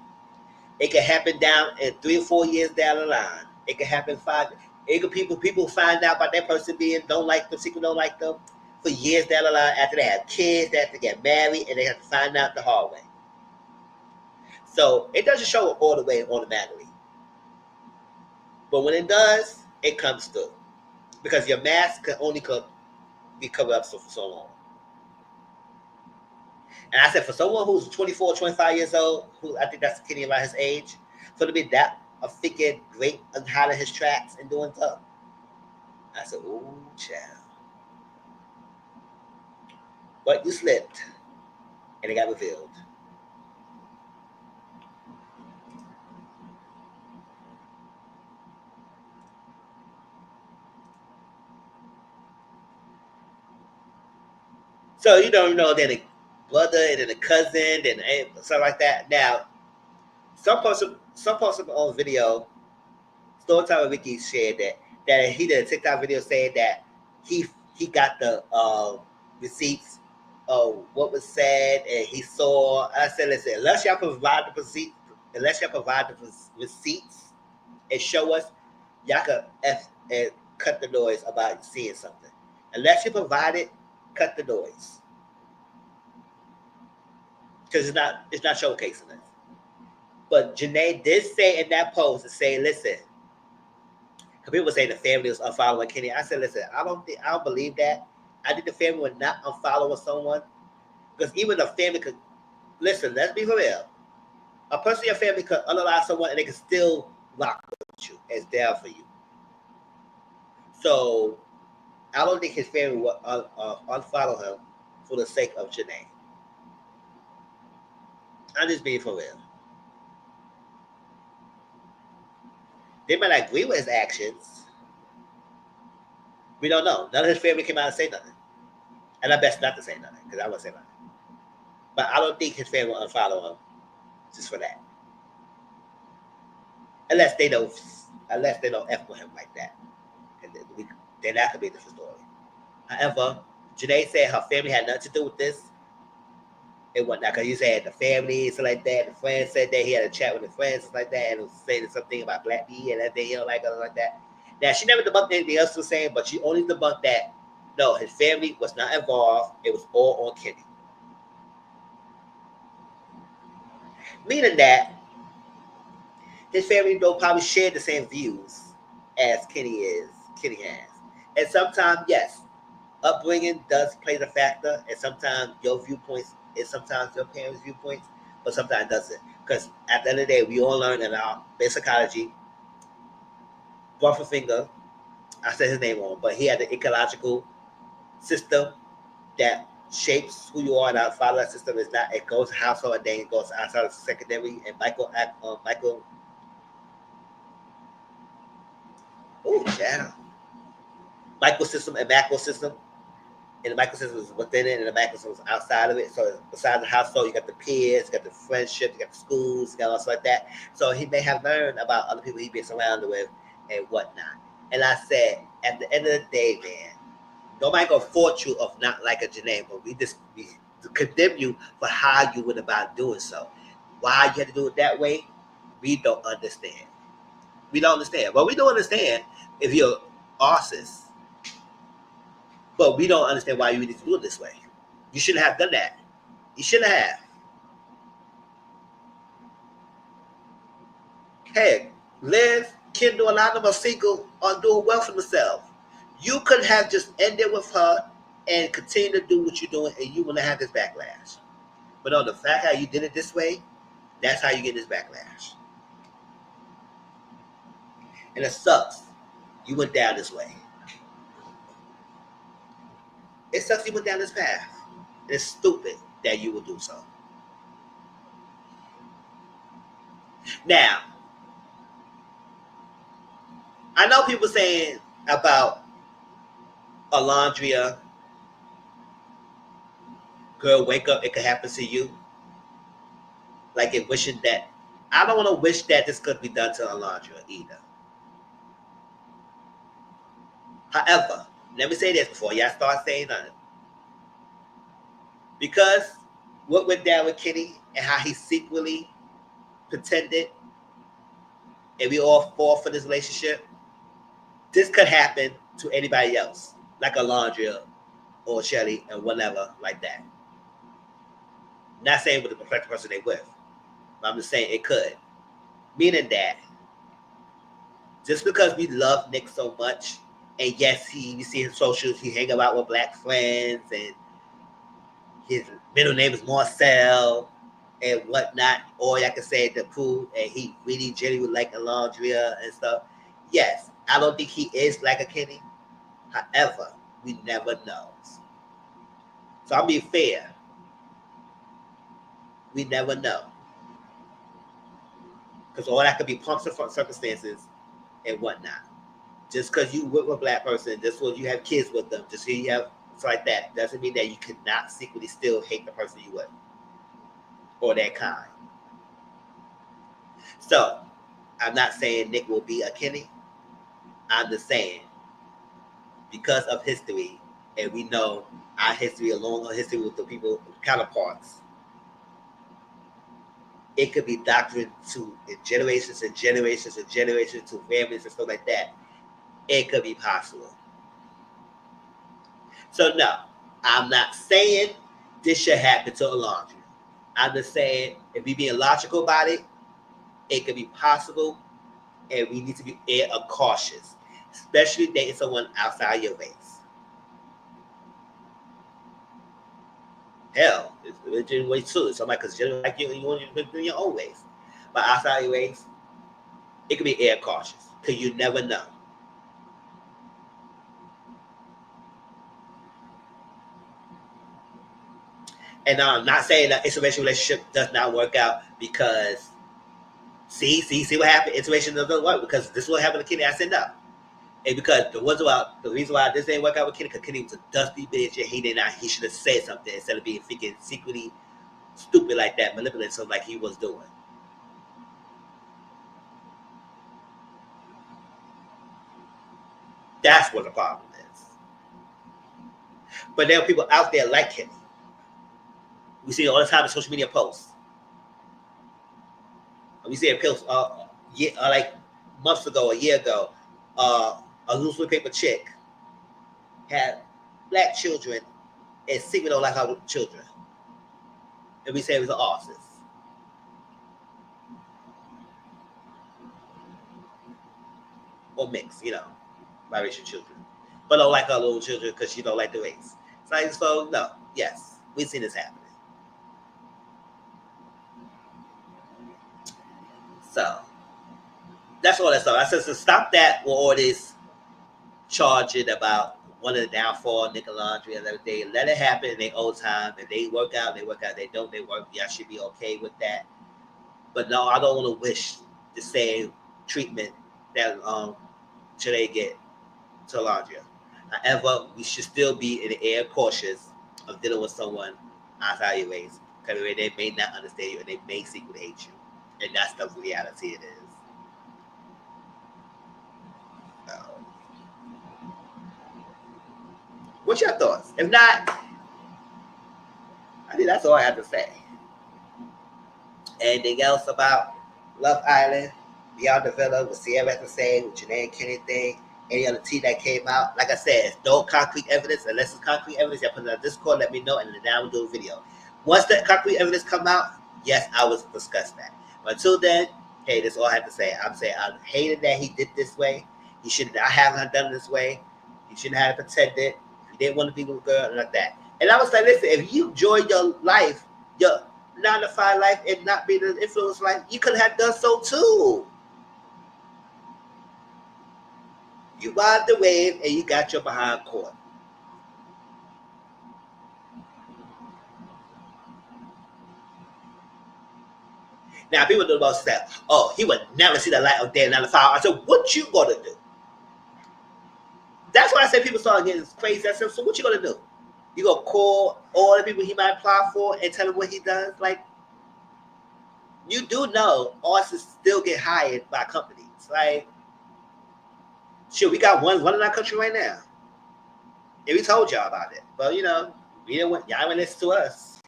It can happen down in 3 or 4 years down the line. It can happen five. It could people find out about that person being don't like them, secret don't like them for years down the line after they have kids, they have to get married, and they have to find out the hard way. So it doesn't show up all the way automatically, but when it does, it comes through because your mask can only be covered up for so long. And I said, for someone who's 24, 25 years old, who I think that's Kenny about his age, for to be that a figure great on hiding his tracks and doing stuff. I said, ooh, child. But you slipped, and it got revealed. So you don't know then a brother and then a cousin and something like that. Now, some person on video, Storytime Ricky shared that he did a TikTok video saying that he he got the receipts of what was said and he saw. I said, listen, unless y'all provide the receipts and show us, y'all can and cut the noise about seeing something. Unless you provide it, cut the noise because it's not showcasing it. But Janae did say in that post to say, listen, because people say the family was unfollowing Kenny. I said, listen, I don't believe that. I think the family would not unfollow someone because even the family could listen. Let's be for real. A person in your family could unallow someone and they can still rock with you as there for you. So I don't think his family will unfollow him for the sake of Janae. I'm just being for real. They might not agree with his actions. We don't know. None of his family came out and say nothing. And I best not to say nothing because I won't say nothing. But I don't think his family will unfollow him just for that. Unless they don't F with him like that. And then that could be a different story. However, Janae said her family had nothing to do with this. It wasn't because you said the family, stuff like that. The friends said that he had a chat with the friends, stuff like that, and was saying something about Black B and everything, like that. Now she never debunked anything else was saying, but she only debunked that no, his family was not involved. It was all on Kenny. Meaning that his family don't probably share the same views as Kenny has. And sometimes, yes, upbringing does play the factor, and sometimes your viewpoints is sometimes your parents' viewpoints, but sometimes it doesn't. Because at the end of the day, we all learn in our basic psychology. Bufferfinger, I said his name wrong, but he had the ecological system that shapes who you are, and our follow that system is not. It goes household, and then it goes outside of secondary. And Jana, microsystem and macro system. And the microsystem is within it, and the macrosystem is outside of it. So besides the household, you got the peers, you got the friendships, you got the schools, you got all stuff like that. So he may have learned about other people he's been surrounded with and whatnot. And I said, at the end of the day, man, nobody gonna fault you of not like a Janae, but we condemn you for how you went about doing so. Why you had to do it that way, we don't understand. We don't understand. Well, we don't understand if you're an artist, but we don't understand why you need to do it this way. You shouldn't have done that. You shouldn't have. Hey, live, Kendall, a lot of them are single or doing well for themselves. You could have just ended with her and continue to do what you're doing, and you wouldn't have this backlash. But on the fact how you did it this way, that's how you get this backlash. And it sucks. You went down this way. It sucks you went down this path. It's stupid that you would do so. Now, I know people saying about Alondria, girl, wake up, it could happen to you. Like it wishing that. I don't want to wish that this could be done to Alondria either. However, let me say this before y'all start saying nothing. Because what went down with Kenny and how he secretly pretended, and we all fall for this relationship, this could happen to anybody else, like Alondria or Shelly and whatever like that. Not saying with the perfect person they with, but I'm just saying it could. Meaning that just because we love Nick so much, and yes, we see his socials, he hang out with black friends, and his middle name is Marcel and whatnot. Or I can say the prove, and he really genuinely like Alondria and stuff. Yes, I don't think he is like a Kenny. However, we never know. So I'm being fair. We never know. Because all that could be pumps and circumstances and whatnot. Just because you with a black person, just because you have kids with them, just so you have it's like that, doesn't mean that you cannot secretly still hate the person you with. Or that kind. So, I'm not saying Nick will be a Kenny. I'm just saying, because of history, and we know our history, a long history with the people, counterparts, it could be doctrine to generations and generations and generations to families and stuff like that. It could be possible. So no, I'm not saying this should happen to Alondra. I'm just saying if we being logical about it, it could be possible, and we need to be cautious, especially dating someone outside your race. Hell, it's in way too. Somebody because just like you want to do your own ways, but outside your ways, it could be cautious because you never know. And I'm not saying that interracial relationship does not work out because see what happened. Interracial doesn't work because this is what happened to Kenny. I said no, and because the reason why this didn't work out with Kenny because Kenny was a dusty bitch and he should have said something instead of being freaking secretly stupid like that, manipulating something like he was doing. That's what the problem is. But there are people out there like Kenny. We see it all the time in social media posts. We see a post like months ago, a year ago, a loose paper chick had black children and secretly don't like her children. And we say it was an artist. Or mixed, biracial children. But don't like her little children because she don't like the race. So no, yes, we've seen this happening. So that's all that stuff. I said to stop that with all this charging about one of the downfall, Nick and Laundry and everything. Let it happen in their own time. If they work out, they work out. If they don't, they work. Y'all should be okay with that. But no, I don't want to wish the same treatment that should they get to Alondria. However, we should still be in the air cautious of dealing with someone outside your ways because they may not understand you and they may secretly hate you. And that's the reality it is. What's your thoughts? If not, I think that's all I have to say. Anything else about Love Island? Beyond the Villa, with Cierra has to say, with Jana and Kenny thing, any other tea that came out. Like I said, it's no concrete evidence. Unless it's concrete evidence, y'all put it on Discord, let me know, and then I will do a video. Once that concrete evidence come out, yes, I will discuss that. But until then, hey, that's all I have to say. I'm saying I hated that he did this way. He should not have done it this way. He shouldn't have pretended. He didn't want to be with a girl like that. And I was like, listen, if you enjoy your life, your 9-to-5 life, and not being an influence life, you could have done so too. You ride the wave and you got your behind court. Now people know about that. Oh, he would never see the light of day 9 to 5. I said, what you gonna do? That's why I said people start getting crazy. I said, so what you gonna do? You gonna call all the people he might apply for and tell him what he does? Like, you do know artists still get hired by companies. Like, shit, we got one in our country right now. And we told y'all about it. But we didn't want y'all didn't listen to us.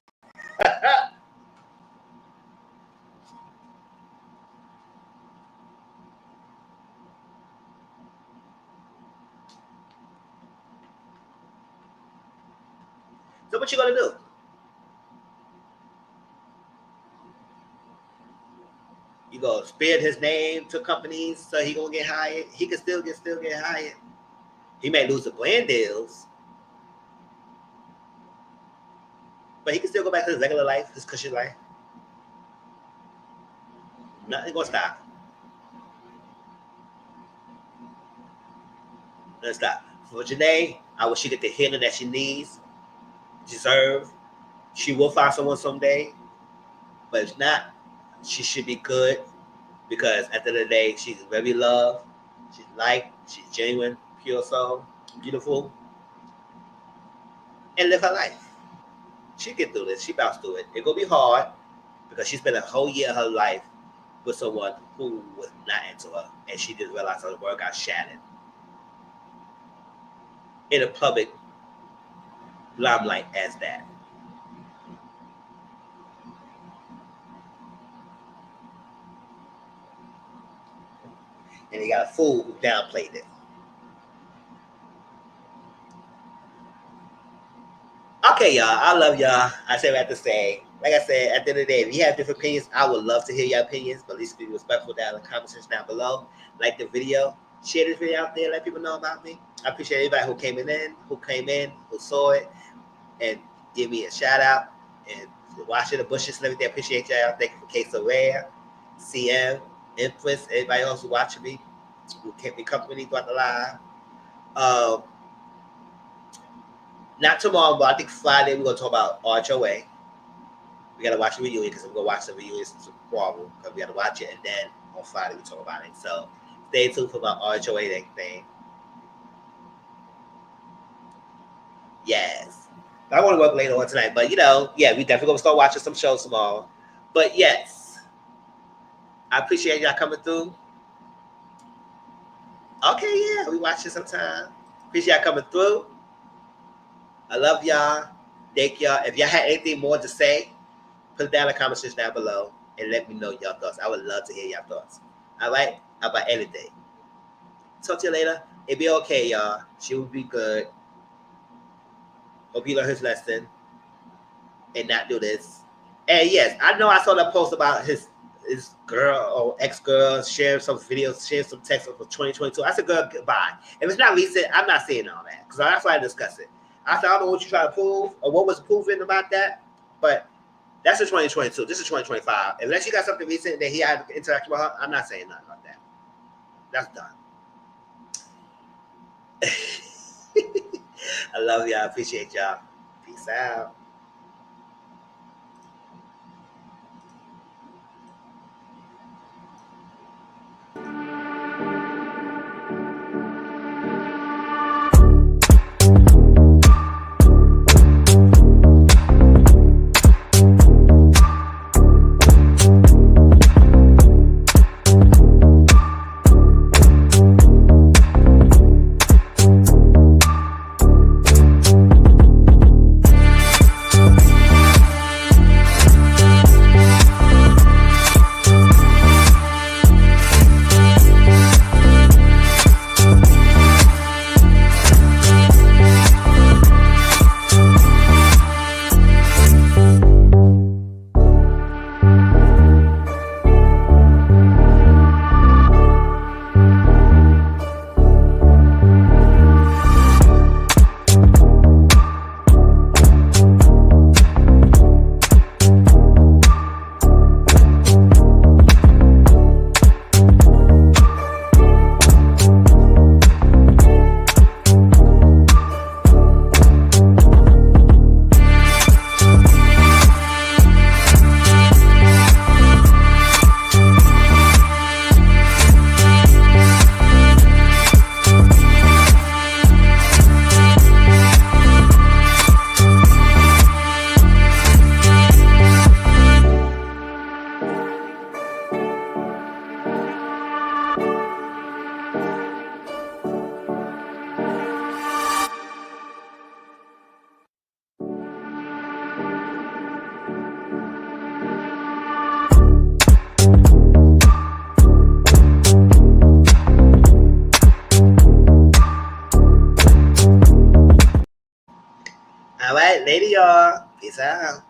So what you gonna do? You gonna spread his name to companies so he gonna get hired? He can still get hired. He may lose the brand deals, but he can still go back to his regular life, his cushy life. Nothing gonna stop. Nothing stop. For Janae, I wish she get the healing that she needs, deserve. She will find someone someday, but if not, she should be good because at the end of the day, she's very loved. She's liked. She's genuine, pure soul, beautiful, and live her life. She get through this. She bounced through it. It gonna be hard because she spent a whole year of her life with someone who was not into her, and she didn't realize her world got shattered in a public limelight as that. And they got a fool who downplayed it. Okay, y'all. I love y'all. I say what I have to say. Like I said, at the end of the day, if you have different opinions, I would love to hear your opinions, but at least be respectful down in the comment section down below. Like the video, share this video out there, let people know about me. I appreciate everybody who saw it, and give me a shout out and watching the bushes and everything. I appreciate y'all. Thank you for Cierra, CM, Empress, everybody else who watching me, who kept me company throughout the live. Not tomorrow, but I think Friday we're gonna talk about RHOA. We gotta watch the reunion because we're gonna watch the reunion tomorrow because we gotta watch it, and then on Friday we talk about it. So stay tuned for my RHOA thing. Yes. I want to work later on tonight, but we definitely gonna start watching some shows tomorrow. But yes, I appreciate y'all coming through. Okay, yeah, we watch it sometime. Appreciate y'all coming through. I love y'all. Thank y'all. If y'all had anything more to say, put it down in the comment section down below and let me know your thoughts. I would love to hear your thoughts. All right? About anything. Talk to you later. It'll be okay, y'all. She will be good. Hope you learn his lesson and not do this. And yes, I know I saw that post about his girl or ex-girl sharing some videos, sharing some text for 2022. I said, girl, goodbye. If it's not recent, I'm not saying all that because that's why I discuss it. I said, I don't know what you're trying to prove or what was proven about that, but that's in 2022. This is 2025. Unless you got something recent that he had interaction with her, I'm not saying nothing about that. That's done. I love y'all. Appreciate y'all. Peace out. All right, later, y'all. Peace out.